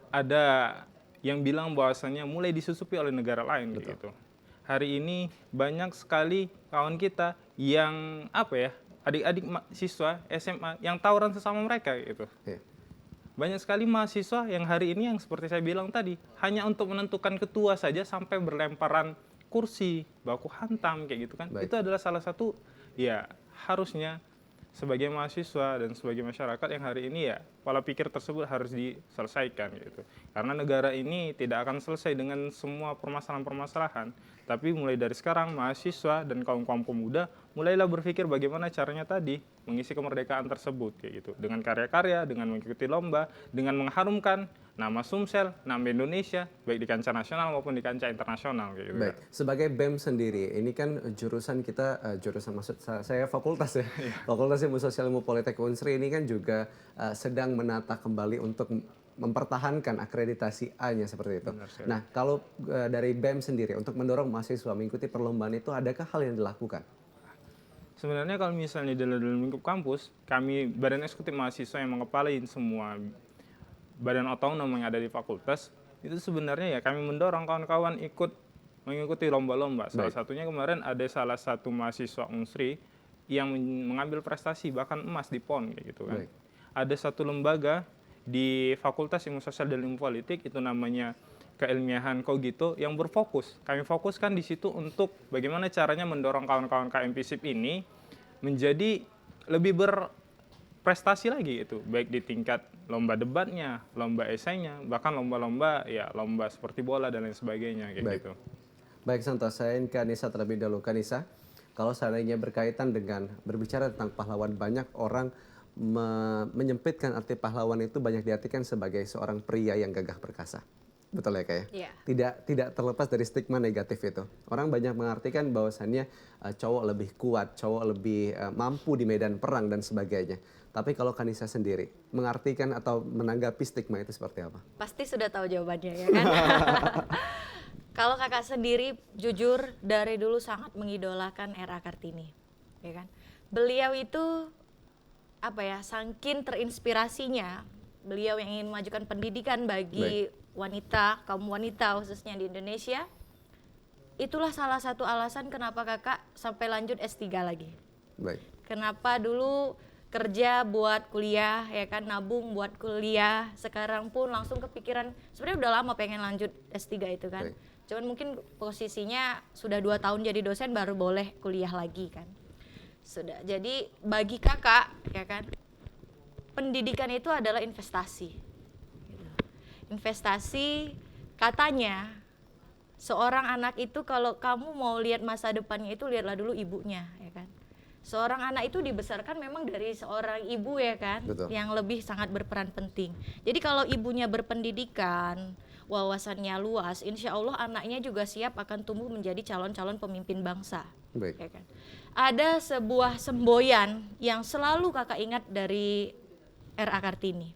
ada yang bilang bahwasannya mulai disusupi oleh negara lain gitu. Hari ini banyak sekali kawan kita yang adik-adik siswa SMA yang tawuran sesama mereka gitu. Banyak sekali mahasiswa yang hari ini yang seperti saya bilang tadi hanya untuk menentukan ketua saja sampai berlemparan kursi, baku hantam kayak gitu kan. Itu adalah salah satu ya harusnya sebagai mahasiswa dan sebagai masyarakat yang hari ini ya pola pikir tersebut harus diselesaikan gitu. Karena negara ini tidak akan selesai dengan semua permasalahan-permasalahan, tapi mulai dari sekarang mahasiswa dan kaum-kaum pemuda mulailah berpikir bagaimana caranya tadi mengisi kemerdekaan tersebut kayak gitu. Dengan karya-karya, dengan mengikuti lomba, dengan mengharumkan nama Sumsel, nama Indonesia baik di kancah nasional maupun di kancah internasional kayak gitu. Baik, sebagai BEM sendiri, ini kan jurusan kita, maksud saya fakultas ya, Fakultas Ilmu Sosial Ilmu Politek Unsri ini kan juga sedang menata kembali untuk mempertahankan akreditasi A-nya seperti itu. Nah, kalau dari BEM sendiri untuk mendorong mahasiswa mengikuti perlombaan itu, adakah hal yang dilakukan? Sebenarnya kalau misalnya dalam lingkup kampus, kami Badan Eksekutif Mahasiswa yang mengepalain semua badan otonom yang ada di fakultas, itu sebenarnya ya kami mendorong kawan-kawan ikut mengikuti lomba-lomba. Salah satunya kemarin ada salah satu mahasiswa Unsri yang mengambil prestasi bahkan emas di PON kayak gitu kan. Ada satu lembaga di Fakultas Ilmu Sosial dan Ilmu Politik itu namanya Keilmiahan Kogito yang berfokus. Kami fokuskan di situ untuk bagaimana caranya mendorong kawan-kawan KMPSIP ini menjadi lebih berprestasi lagi itu, baik di tingkat lomba debatnya, lomba esainya, bahkan lomba-lomba ya lomba seperti bola dan lain sebagainya kayak gitu. Baik Santos, saya ingin ke Anissa terlebih dahulu. Anissa, kalau seandainya berkaitan dengan berbicara tentang pahlawan, banyak orang menyempitkan arti pahlawan itu banyak diartikan sebagai seorang pria yang gagah perkasa. Betul ya Kak ya? Tidak terlepas dari stigma negatif itu. Orang banyak mengartikan bahwasannya cowok lebih kuat, cowok lebih mampu di medan perang dan sebagainya. Tapi kalau Kanisa sendiri mengartikan atau menanggapi stigma itu seperti apa? Pasti sudah tahu jawabannya ya kan? Kalau kakak sendiri jujur dari dulu sangat mengidolakan R.A. Kartini, ya kan? Beliau itu saking terinspirasinya, beliau yang ingin memajukan pendidikan bagi wanita, kaum wanita khususnya di Indonesia. Itulah salah satu alasan kenapa kakak sampai lanjut S3 lagi. Kenapa dulu kerja buat kuliah ya kan, nabung buat kuliah, sekarang pun langsung kepikiran sebenarnya udah lama pengen lanjut S3 itu kan. Cuman mungkin posisinya sudah 2 tahun jadi dosen baru boleh kuliah lagi kan. Sudah. Jadi bagi kakak ya kan, pendidikan itu adalah investasi. Investasi, katanya seorang anak itu kalau kamu mau lihat masa depannya itu lihatlah dulu ibunya ya kan. Seorang anak itu dibesarkan memang dari seorang ibu ya kan. Yang lebih sangat berperan penting. Jadi kalau ibunya berpendidikan, wawasannya luas, insya Allah anaknya juga siap akan tumbuh menjadi calon-calon pemimpin bangsa. Ya kan? Ada sebuah semboyan yang selalu kakak ingat dari R.A. Kartini.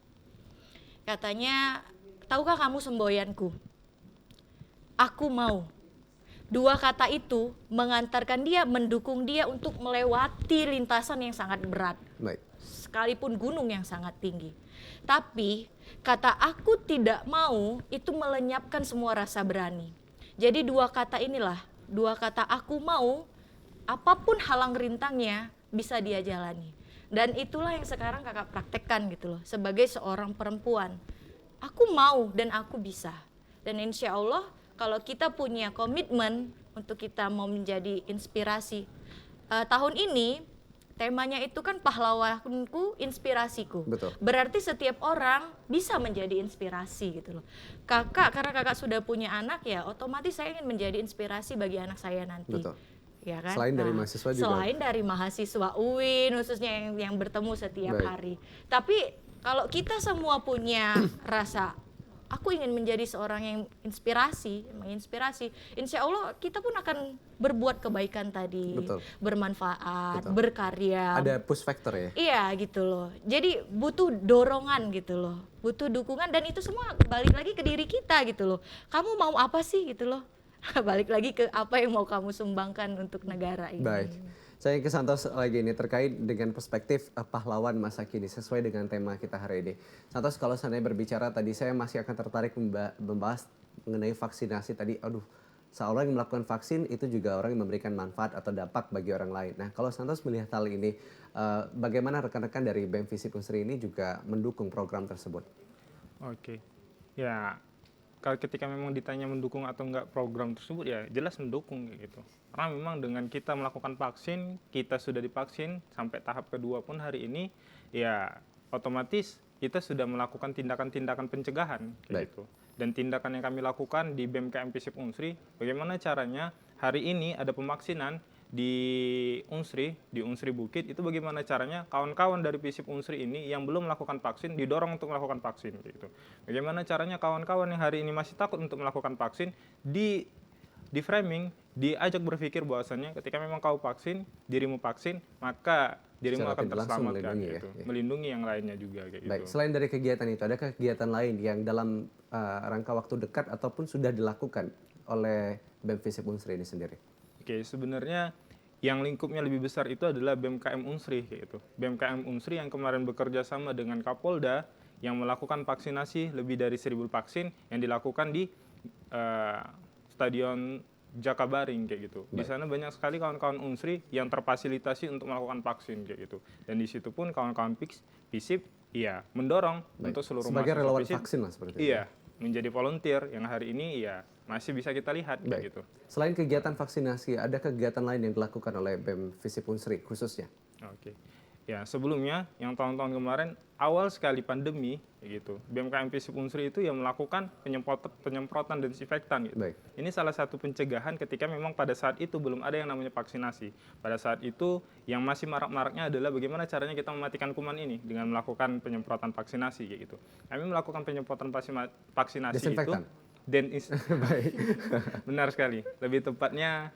Katanya, tahukah kamu semboyanku? Aku mau. 2 kata itu mengantarkan dia, mendukung dia untuk melewati lintasan yang sangat berat. Sekalipun gunung yang sangat tinggi. Tapi kata aku tidak mau itu melenyapkan semua rasa berani. Jadi 2 kata inilah, 2 kata aku mau, apapun halang rintangnya bisa dia jalani. Dan itulah yang sekarang kakak praktekkan gitu loh, sebagai seorang perempuan. Aku mau dan aku bisa. Dan insya Allah kalau kita punya komitmen untuk kita mau menjadi inspirasi. Tahun ini temanya itu kan pahlawanku, inspirasiku. Berarti setiap orang bisa menjadi inspirasi gitu loh. Kakak, karena kakak sudah punya anak ya, otomatis saya ingin menjadi inspirasi bagi anak saya nanti. ya kan? Selain dari mahasiswa juga. Selain dari mahasiswa UIN khususnya yang bertemu setiap Baik. hari. Tapi kalau kita semua punya rasa aku ingin menjadi seorang yang menginspirasi, insya Allah kita pun akan berbuat kebaikan tadi, Betul. bermanfaat, Betul. berkarya. Ada push factor ya. Iya gitu loh. Jadi butuh dorongan gitu loh, butuh dukungan, dan itu semua balik lagi ke diri kita gitu loh. Kamu mau apa sih gitu loh? Balik lagi ke apa yang mau kamu sumbangkan untuk negara ini. Baik. Saya ke Santos lagi ini terkait dengan perspektif pahlawan masa kini sesuai dengan tema kita hari ini. Santos, kalau seandainya berbicara tadi, saya masih akan tertarik membahas mengenai vaksinasi tadi. Aduh, seorang yang melakukan vaksin itu juga orang yang memberikan manfaat atau dampak bagi orang lain. Nah, kalau Santos melihat hal ini, bagaimana rekan-rekan dari BEM Visip Unsri ini juga mendukung program tersebut? Oke, ya kalau ketika memang ditanya mendukung atau enggak program tersebut, ya jelas mendukung gitu. Karena memang dengan kita melakukan vaksin, kita sudah divaksin sampai tahap kedua pun hari ini, ya otomatis kita sudah melakukan tindakan-tindakan pencegahan gitu. Dan tindakan yang kami lakukan di BMKM Visip Unsri, bagaimana caranya hari ini ada pemaksinan di Unsri Bukit, itu bagaimana caranya kawan-kawan dari Visip Unsri ini yang belum melakukan vaksin didorong untuk melakukan vaksin gitu. Bagaimana caranya kawan-kawan yang hari ini masih takut untuk melakukan vaksin di framing, diajak berpikir bahwasannya ketika memang kau vaksin, dirimu vaksin, maka dirimu Secara akan tidak langsung terselamatkan melindungi gitu. ya. Melindungi yang lainnya juga kayak Baik, gitu. selain dari kegiatan itu, adakah kegiatan lain yang dalam rangka waktu dekat ataupun sudah dilakukan oleh BEM Visip Unsri ini sendiri? Oke, sebenarnya yang lingkupnya lebih besar itu adalah BMKM Unsri kayak gitu. BMKM Unsri yang kemarin bekerja sama dengan Kapolda yang melakukan vaksinasi lebih dari 1.000 vaksin yang dilakukan di Stadion Jakabaring kayak gitu. Di sana banyak sekali kawan-kawan Unsri yang terfasilitasi untuk melakukan vaksin kayak gitu. Dan di situ pun kawan-kawan Visip mendorong untuk seluruh sebagai mahasiswa relawan Visip, vaksin lah seperti itu. iya, menjadi volunteer yang hari ini masih bisa kita lihat kayak gitu. Selain kegiatan vaksinasi, ada kegiatan lain yang dilakukan oleh BEM Visip Unsri khususnya? Oke. Ya, sebelumnya yang tahun-tahun kemarin awal sekali pandemi gitu. BMKM Visip Unsri itu yang melakukan penyemprotan desinfektan gitu. Baik. Ini salah satu pencegahan ketika memang pada saat itu belum ada yang namanya vaksinasi. Pada saat itu yang masih marak-maraknya adalah bagaimana caranya kita mematikan kuman ini dengan melakukan penyemprotan vaksinasi kayak gitu. Kami melakukan penyemprotan vaksinasi Desinfektan. Baik. Benar sekali. Lebih tepatnya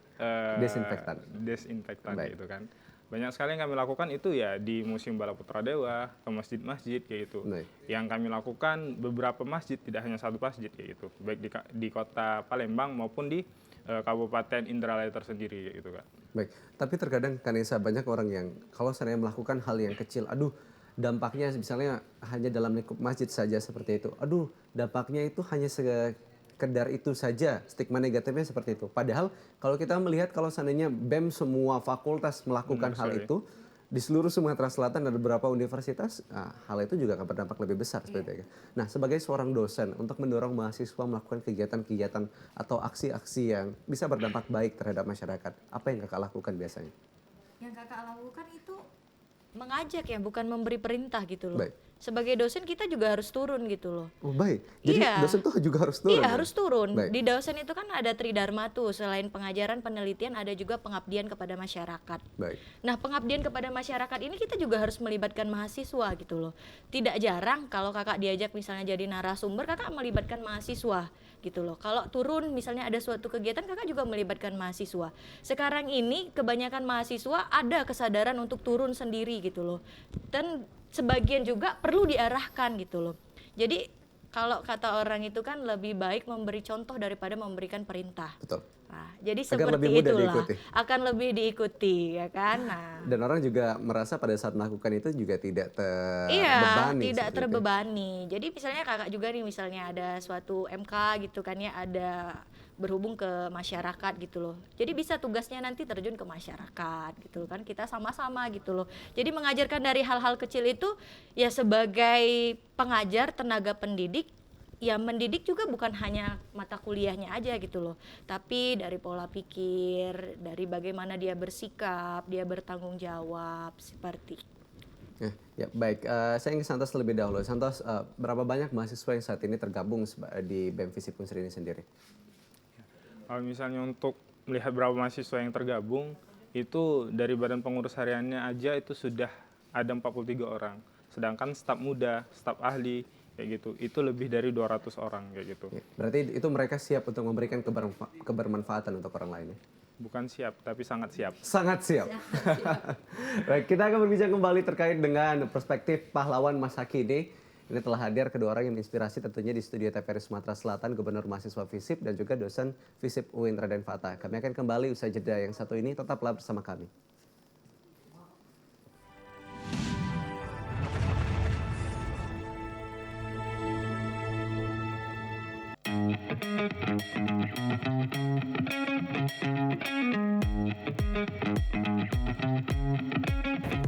desinfektan Baik. gitu kan. Banyak sekali yang kami lakukan itu ya di Museum Bala Putra Dewa, ke masjid-masjid kayak gitu. Baik. Yang kami lakukan beberapa masjid, tidak hanya satu masjid kayak gitu. Baik di kota Palembang maupun di Kabupaten Indralaya tersendiri kayak gitu Kak. Baik, tapi terkadang Kanesa banyak orang yang kalau saya melakukan hal yang kecil, aduh dampaknya misalnya hanya dalam lingkup masjid saja seperti itu. Aduh, dampaknya itu hanya sekedar itu saja, stigma negatifnya seperti itu. Padahal kalau kita melihat kalau seandainya BEM semua fakultas melakukan hal itu, di seluruh Sumatera Selatan ada beberapa universitas, hal itu juga akan berdampak lebih besar seperti itu. Nah, sebagai seorang dosen untuk mendorong mahasiswa melakukan kegiatan-kegiatan atau aksi-aksi yang bisa berdampak baik terhadap masyarakat, apa yang kakak lakukan biasanya? Yang kakak lakukan itu mengajak ya, bukan memberi perintah gitu loh. Baik. Sebagai dosen kita juga harus turun gitu loh. Oh baik, jadi Iya. dosen tuh juga harus turun? Iya ya? harus turun. Baik. Di dosen itu kan ada tridharma tuh, selain pengajaran, penelitian, ada juga pengabdian kepada masyarakat. Baik. Nah, pengabdian kepada masyarakat ini kita juga harus melibatkan mahasiswa gitu loh. Tidak jarang kalau kakak diajak misalnya jadi narasumber, kakak melibatkan mahasiswa gitu loh. Kalau turun misalnya ada suatu kegiatan, kakak juga melibatkan mahasiswa. Sekarang ini kebanyakan mahasiswa ada kesadaran untuk turun sendiri gitu loh. Dan sebagian juga perlu diarahkan gitu loh. Jadi kalau kata orang itu kan lebih baik memberi contoh daripada memberikan perintah. Betul. Nah, jadi Agar seperti lebih mudah itulah diikuti. akan lebih diikuti ya kan. Nah, Dan orang juga merasa pada saat melakukan itu juga tidak iya, terbebani. tidak seperti itu. terbebani. Jadi misalnya kakak juga nih misalnya ada suatu MK gitu kan ya, ada berhubung ke masyarakat gitu loh. Jadi bisa tugasnya nanti terjun ke masyarakat gitu loh kan, kita sama-sama gitu loh. Jadi mengajarkan dari hal-hal kecil itu ya sebagai pengajar, tenaga pendidik, ya mendidik juga bukan hanya mata kuliahnya aja gitu loh, tapi dari pola pikir, dari bagaimana dia bersikap, dia bertanggung jawab seperti. Ya baik, saya ingin Santos lebih dahulu. Santos, berapa banyak mahasiswa yang saat ini tergabung di BEM Visip Unsri ini sendiri? Kalau misalnya untuk melihat berapa mahasiswa yang tergabung, itu dari badan pengurus hariannya aja itu sudah ada 43 orang. Sedangkan staf muda, staf ahli, kayak gitu, itu lebih dari 200 orang kayak gitu. Berarti itu mereka siap untuk memberikan kebermanfaatan untuk orang lain ya? Bukan siap, tapi sangat siap. Sangat siap. Baik, kita akan berbincang kembali terkait dengan perspektif pahlawan masa kini. Ini telah hadir kedua orang yang inspirasi tentunya di studio TVRI Sumatera Selatan, Gubernur Mahasiswa FISIP dan juga dosen FISIP UIN Raden Fatah. Kami akan kembali usai jeda yang satu ini, tetaplah bersama kami.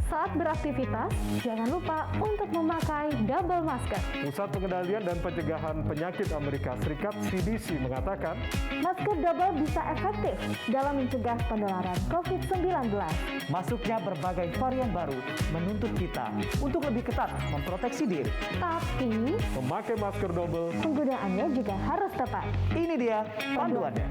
Saat beraktivitas, jangan lupa untuk memakai double masker. Pusat Pengendalian dan Pencegahan Penyakit Amerika Serikat (CDC) mengatakan, masker double bisa efektif dalam mencegah penularan COVID-19. Masuknya berbagai varian baru menuntut kita untuk lebih ketat memproteksi diri. Tapi, memakai masker double, penggunaannya juga harus tepat. Ini dia panduannya.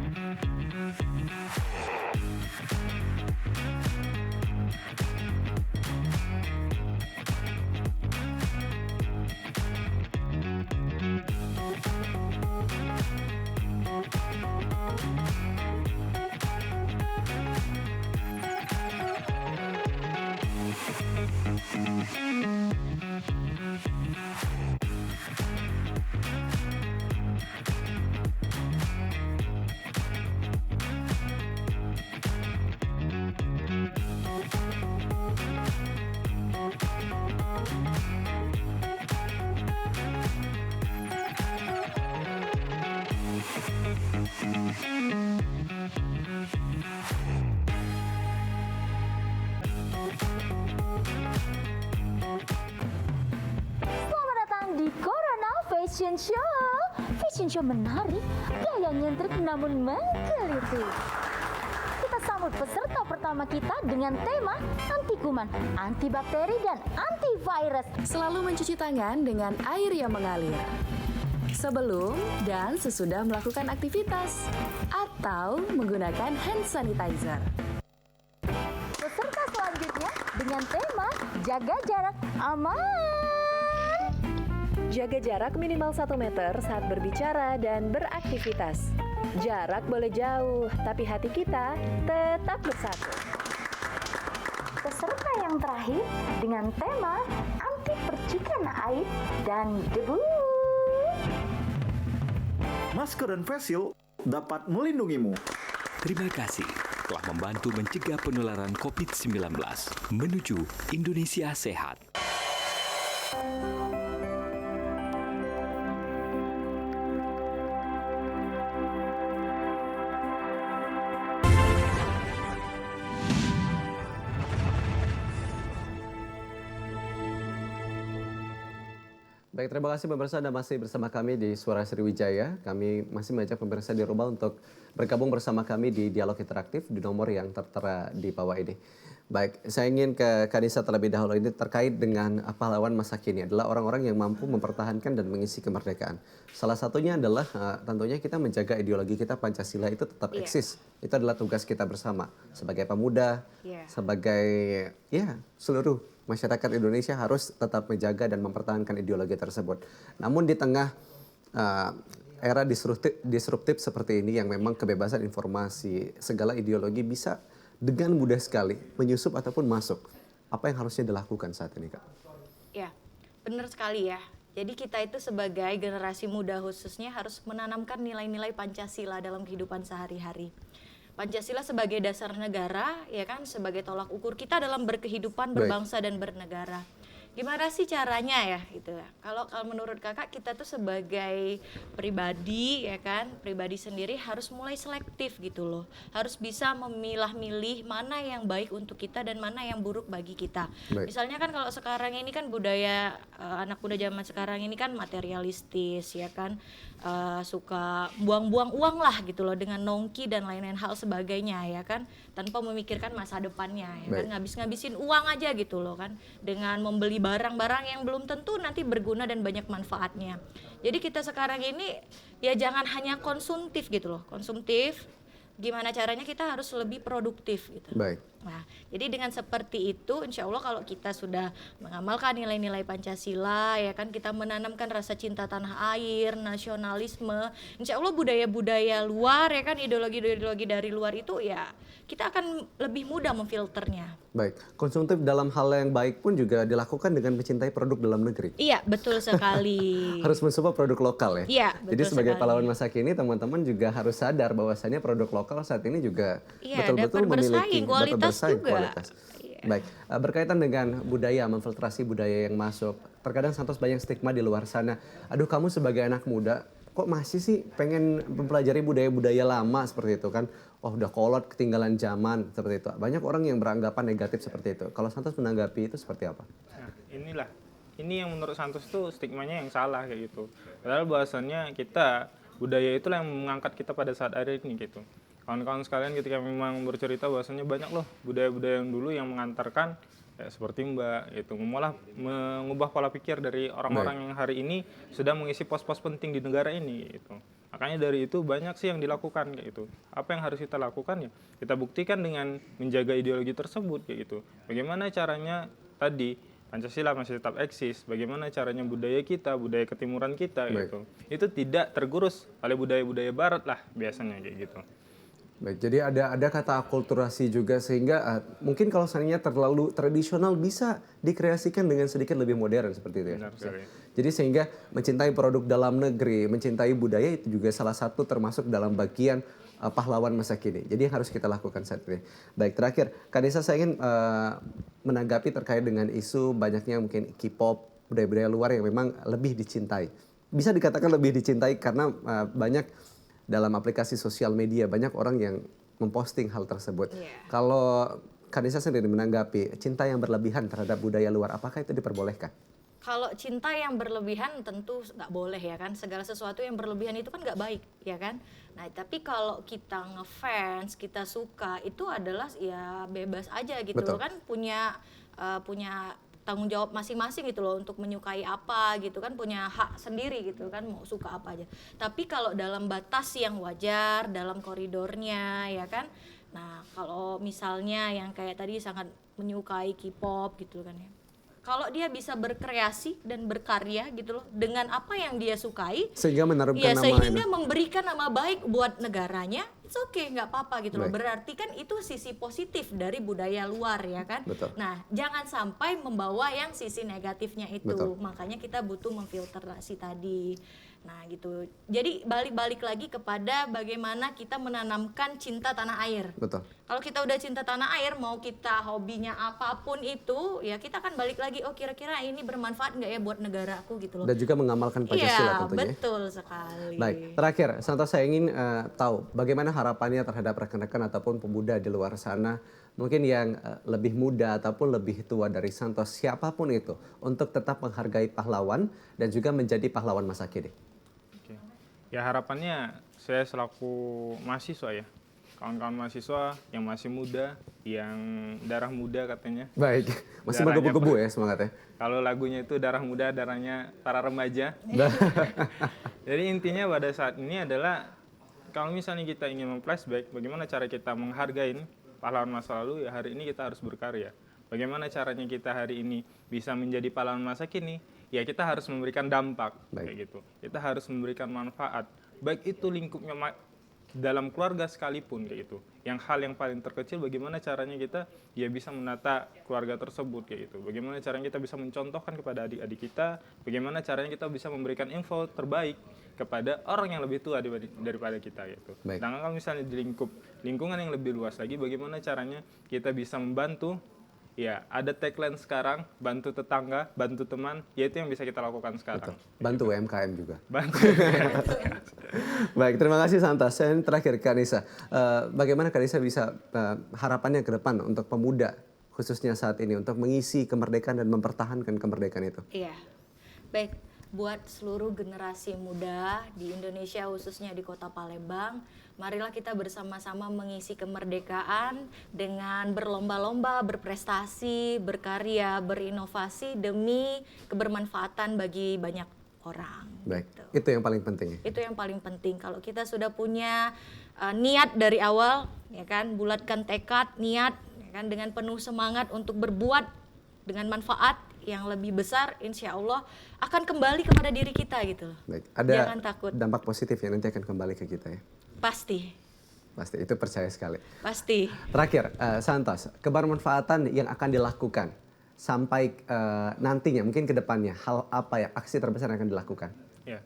Selamat datang di Corona Fashion Show. Fashion Show menarik, gaya nyentrik namun menggeliti. Kita sambut peserta pertama kita dengan tema anti kuman, anti bakteri, dan antivirus. Selalu mencuci tangan dengan air yang mengalir. Sebelum dan sesudah melakukan aktivitas atau menggunakan hand sanitizer. Peserta selanjutnya dengan tema jaga jarak aman. Jaga jarak minimal 1 meter saat berbicara dan beraktivitas. Jarak boleh jauh, tapi hati kita tetap bersatu. Peserta yang terakhir dengan tema anti percikan air dan debu. Masker dan face shield dapat melindungimu. Terima kasih telah membantu mencegah penularan COVID-19 menuju Indonesia sehat. Baik, terima kasih pemirsa Anda masih bersama kami di Suara Sriwijaya. Kami masih mengajak pemirsa di rumah untuk bergabung bersama kami di dialog interaktif di nomor yang tertera di bawah ini. Baik, saya ingin ke Kanisa terlebih dahulu ini terkait dengan pahlawan masa kini adalah orang-orang yang mampu mempertahankan dan mengisi kemerdekaan. Salah satunya adalah tentunya kita menjaga ideologi kita Pancasila itu tetap eksis. Itu adalah tugas kita bersama sebagai pemuda, sebagai seluruh masyarakat Indonesia harus tetap menjaga dan mempertahankan ideologi tersebut. Namun di tengah era disruptif seperti ini yang memang kebebasan informasi, segala ideologi bisa dengan mudah sekali menyusup ataupun masuk. Apa yang harusnya dilakukan saat ini, Kak? Ya, benar sekali ya. Jadi kita itu sebagai generasi muda khususnya harus menanamkan nilai-nilai Pancasila dalam kehidupan sehari-hari. Pancasila sebagai dasar negara, ya kan, sebagai tolak ukur kita dalam berkehidupan, berbangsa dan bernegara. Gimana sih caranya ya gitu ya? Kalau menurut Kakak kita tuh sebagai pribadi ya kan, pribadi sendiri harus mulai selektif gitu loh. Harus bisa memilah-milih mana yang baik untuk kita dan mana yang buruk bagi kita. Misalnya kan kalau sekarang ini kan budaya anak muda zaman sekarang ini kan materialistis ya kan. Suka buang-buang uang lah gitu loh dengan nongki dan lain-lain hal sebagainya ya kan, tanpa memikirkan masa depannya ya kan, ngabis-ngabisin uang aja gitu loh kan, dengan membeli barang-barang yang belum tentu nanti berguna dan banyak manfaatnya. Jadi kita sekarang ini ya jangan hanya konsumtif gitu loh, konsumtif gimana caranya kita harus lebih produktif gitu. Baik. Nah, jadi dengan seperti itu, insya Allah kalau kita sudah mengamalkan nilai-nilai Pancasila, ya kan, kita menanamkan rasa cinta tanah air, nasionalisme, insya Allah budaya-budaya luar, ya kan, ideologi-ideologi dari luar itu ya kita akan lebih mudah memfilternya. Baik, konsumtif dalam hal yang baik pun juga dilakukan dengan mencintai produk dalam negeri. Iya, betul sekali. Harus mensupport produk lokal ya. Iya, Jadi betul sebagai sekali. pahlawan masa kini, teman-teman juga harus sadar bahwasannya produk lokal saat ini juga Iya, betul-betul dapat bersaing, memiliki kualitas juga. kualitas. Baik, berkaitan dengan budaya, memfiltrasi budaya yang masuk. Terkadang Santos banyak stigma di luar sana. Aduh, kamu sebagai anak muda, kok masih sih pengen mempelajari budaya-budaya lama seperti itu kan? Oh, udah kolot, ketinggalan zaman seperti itu. Banyak orang yang beranggapan negatif seperti itu. Kalau Santos menanggapi itu seperti apa? Nah, ini yang menurut Santos tuh stigmanya yang salah kayak gitu. Padahal bahwasannya kita, budaya itulah yang mengangkat kita pada saat hari ini gitu. Kawan-kawan sekalian ketika memang bercerita bahwasannya banyak loh budaya-budaya yang dulu yang mengantarkan ya, seperti Mbak itu malah mengubah pola pikir dari orang-orang yang hari ini sudah mengisi pos-pos penting di negara ini gitu. Makanya dari itu banyak sih yang dilakukan kayak gitu. Apa yang harus kita lakukan ya? Kita buktikan dengan menjaga ideologi tersebut kayak gitu. Bagaimana caranya tadi Pancasila masih tetap eksis, bagaimana caranya budaya kita, budaya ketimuran kita gitu. Itu tidak tergerus oleh budaya-budaya barat lah biasanya kayak gitu. Baik, jadi ada kata akulturasi juga sehingga mungkin kalau seandainya terlalu tradisional bisa dikreasikan dengan sedikit lebih modern seperti itu ya. Benar sekali. Jadi sehingga mencintai produk dalam negeri, mencintai budaya itu juga salah satu termasuk dalam bagian pahlawan masa kini. Jadi yang harus kita lakukan saat ini. Baik, terakhir, Kak Nisa saya ingin menanggapi terkait dengan isu banyaknya mungkin K-pop, budaya-budaya luar yang memang lebih dicintai. Bisa dikatakan lebih dicintai karena banyak dalam aplikasi sosial media banyak orang yang memposting hal tersebut. Kalau Kanisa sendiri menanggapi cinta yang berlebihan terhadap budaya luar, apakah itu diperbolehkan? Kalau cinta yang berlebihan tentu nggak boleh ya kan. Segala sesuatu yang berlebihan itu kan nggak baik ya kan. Nah tapi kalau kita ngefans, kita suka, itu adalah ya bebas aja gitu loh kan, punya tanggung jawab masing-masing gitu loh untuk menyukai apa gitu kan, punya hak sendiri gitu kan, mau suka apa aja. Tapi kalau dalam batas yang wajar, dalam koridornya ya kan. Nah kalau misalnya yang kayak tadi sangat menyukai K-pop gitu kan ya, kalau dia bisa berkreasi dan berkarya gitu loh dengan apa yang dia sukai, sehingga menaruhkan ya, nama sehingga ini. memberikan nama baik buat negaranya, it's okay, nggak apa-apa gitu loh. Baik. Berarti kan itu sisi positif dari budaya luar ya kan. Betul. Nah jangan sampai membawa yang sisi negatifnya itu. Betul. Makanya kita butuh memfilterasi tadi. Nah gitu. Jadi balik lagi kepada bagaimana kita menanamkan cinta tanah air. Betul. Kalau kita udah cinta tanah air, mau kita hobinya apapun itu, ya kita akan balik lagi, oh kira-kira ini bermanfaat nggak ya buat negara aku gitu loh. Dan juga mengamalkan Pancasila Iya, tentunya. betul sekali. Baik, terakhir, Santos saya ingin tahu bagaimana harapannya terhadap rekan-rekan ataupun pemuda di luar sana, mungkin yang lebih muda ataupun lebih tua dari Santos, siapapun itu, untuk tetap menghargai pahlawan dan juga menjadi pahlawan masa kini. Ya harapannya saya selaku mahasiswa ya, kawan-kawan mahasiswa yang masih muda, yang darah muda katanya. Baik, masih menggebu-gebu ya semangatnya. Kalau lagunya itu darah muda, darahnya para remaja. Jadi intinya pada saat ini adalah kalau misalnya kita ingin memflashback, bagaimana cara kita menghargai pahlawan masa lalu, ya hari ini kita harus berkarya. Bagaimana caranya kita hari ini bisa menjadi pahlawan masa kini? Ya kita harus memberikan dampak kayak gitu. Kita harus memberikan manfaat, baik itu lingkupnya dalam keluarga sekalipun kayak gitu. Yang hal yang paling terkecil bagaimana caranya kita ya bisa menata keluarga tersebut kayak gitu. Bagaimana caranya kita bisa mencontohkan kepada adik-adik kita, bagaimana caranya kita bisa memberikan info terbaik kepada orang yang lebih tua daripada kita gitu. Sedangkan kalau misalnya di lingkungan yang lebih luas lagi, bagaimana caranya kita bisa membantu. Ya, ada tagline sekarang, bantu tetangga, bantu teman, ya itu yang bisa kita lakukan sekarang. Betul. Bantu UMKM juga. Bantu. Baik, terima kasih Santos. Yang terakhir, Kak Nisa, bagaimana Kak Nisa bisa harapannya ke depan untuk pemuda, khususnya saat ini, untuk mengisi kemerdekaan dan mempertahankan kemerdekaan itu? Iya, baik. Buat seluruh generasi muda di Indonesia, khususnya di Kota Palembang, marilah kita bersama-sama mengisi kemerdekaan dengan berlomba-lomba, berprestasi, berkarya, berinovasi demi kebermanfaatan bagi banyak orang. Baik, itu yang paling penting. Itu yang paling penting. Kalau kita sudah punya niat dari awal, ya kan, bulatkan tekad, niat, ya kan, dengan penuh semangat untuk berbuat dengan manfaat yang lebih besar, insya Allah akan kembali kepada diri kita gitu loh. Baik, ada Jangan takut. dampak positif yang nanti akan kembali ke kita ya. Pasti. Pasti, itu percaya sekali. Pasti. Terakhir, Santos, kebermanfaatan yang akan dilakukan sampai nantinya, mungkin ke depannya, hal apa ya, aksi terbesar yang akan dilakukan? Ya.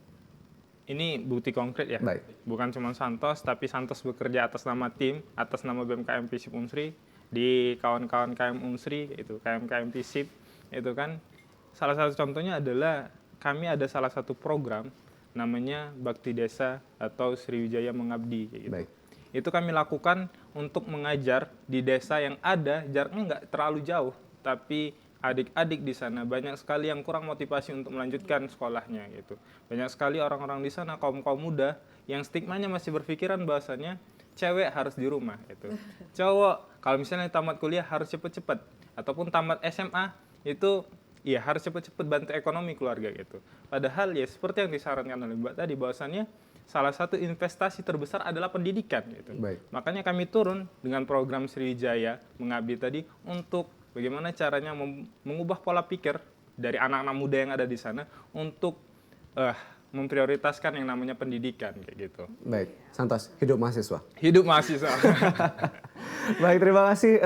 Ini bukti konkret ya. Baik. Bukan cuma Santos, tapi Santos bekerja atas nama tim, atas nama BMKM FISIP Unsri, di kawan-kawan KM Unsri, itu KM FISIP, itu kan. Salah satu contohnya adalah kami ada salah satu program namanya Bakti Desa atau Sriwijaya Mengabdi. Gitu. Baik. Itu kami lakukan untuk mengajar di desa yang ada jaraknya nggak terlalu jauh, tapi adik-adik di sana banyak sekali yang kurang motivasi untuk melanjutkan sekolahnya gitu. Banyak sekali orang-orang di sana, kaum-kaum muda yang stigmanya masih berpikiran bahwasannya cewek harus di rumah gitu. Cowok kalau misalnya tamat kuliah harus cepet-cepet, ataupun tamat SMA itu ya harus cepet-cepet bantu ekonomi keluarga gitu. Padahal ya seperti yang disarankan oleh Mbak tadi, bahwasannya salah satu investasi terbesar adalah pendidikan gitu. Baik. Makanya kami turun dengan program Sriwijaya Mengabdi tadi untuk bagaimana caranya mengubah pola pikir dari anak-anak muda yang ada di sana untuk memprioritaskan yang namanya pendidikan kayak gitu. Baik, Santos, hidup mahasiswa. Hidup mahasiswa. Baik, terima kasih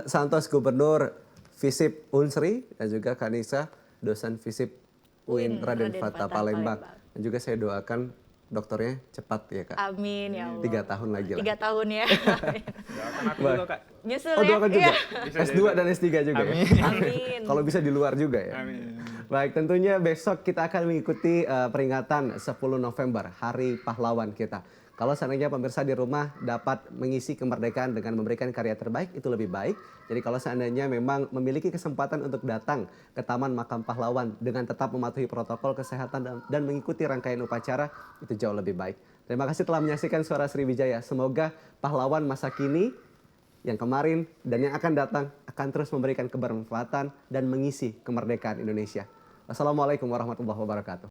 Santos, Gubernur FISIP Unsri, dan juga Kanisa, dosen FISIP UIN Raden Fatah Palembang. Dan juga saya doakan dokternya cepat ya Kak. Amin ya Allah. 3 tahun lagi lah. 3 tahun ya. Doakan aku juga Kak. Nyusul Oh, ya. doakan juga. Iya. S2 dan S3 juga Amin. ya. Amin. Kalau bisa di luar juga ya. Amin. Baik, tentunya besok kita akan mengikuti peringatan 10 November, Hari Pahlawan kita. Kalau seandainya pemirsa di rumah dapat mengisi kemerdekaan dengan memberikan karya terbaik, itu lebih baik. Jadi kalau seandainya memang memiliki kesempatan untuk datang ke Taman Makam Pahlawan dengan tetap mematuhi protokol kesehatan dan mengikuti rangkaian upacara, itu jauh lebih baik. Terima kasih telah menyaksikan Suara Sriwijaya. Semoga pahlawan masa kini yang kemarin dan yang akan datang akan terus memberikan kebermanfaatan dan mengisi kemerdekaan Indonesia. Wassalamualaikum warahmatullahi wabarakatuh.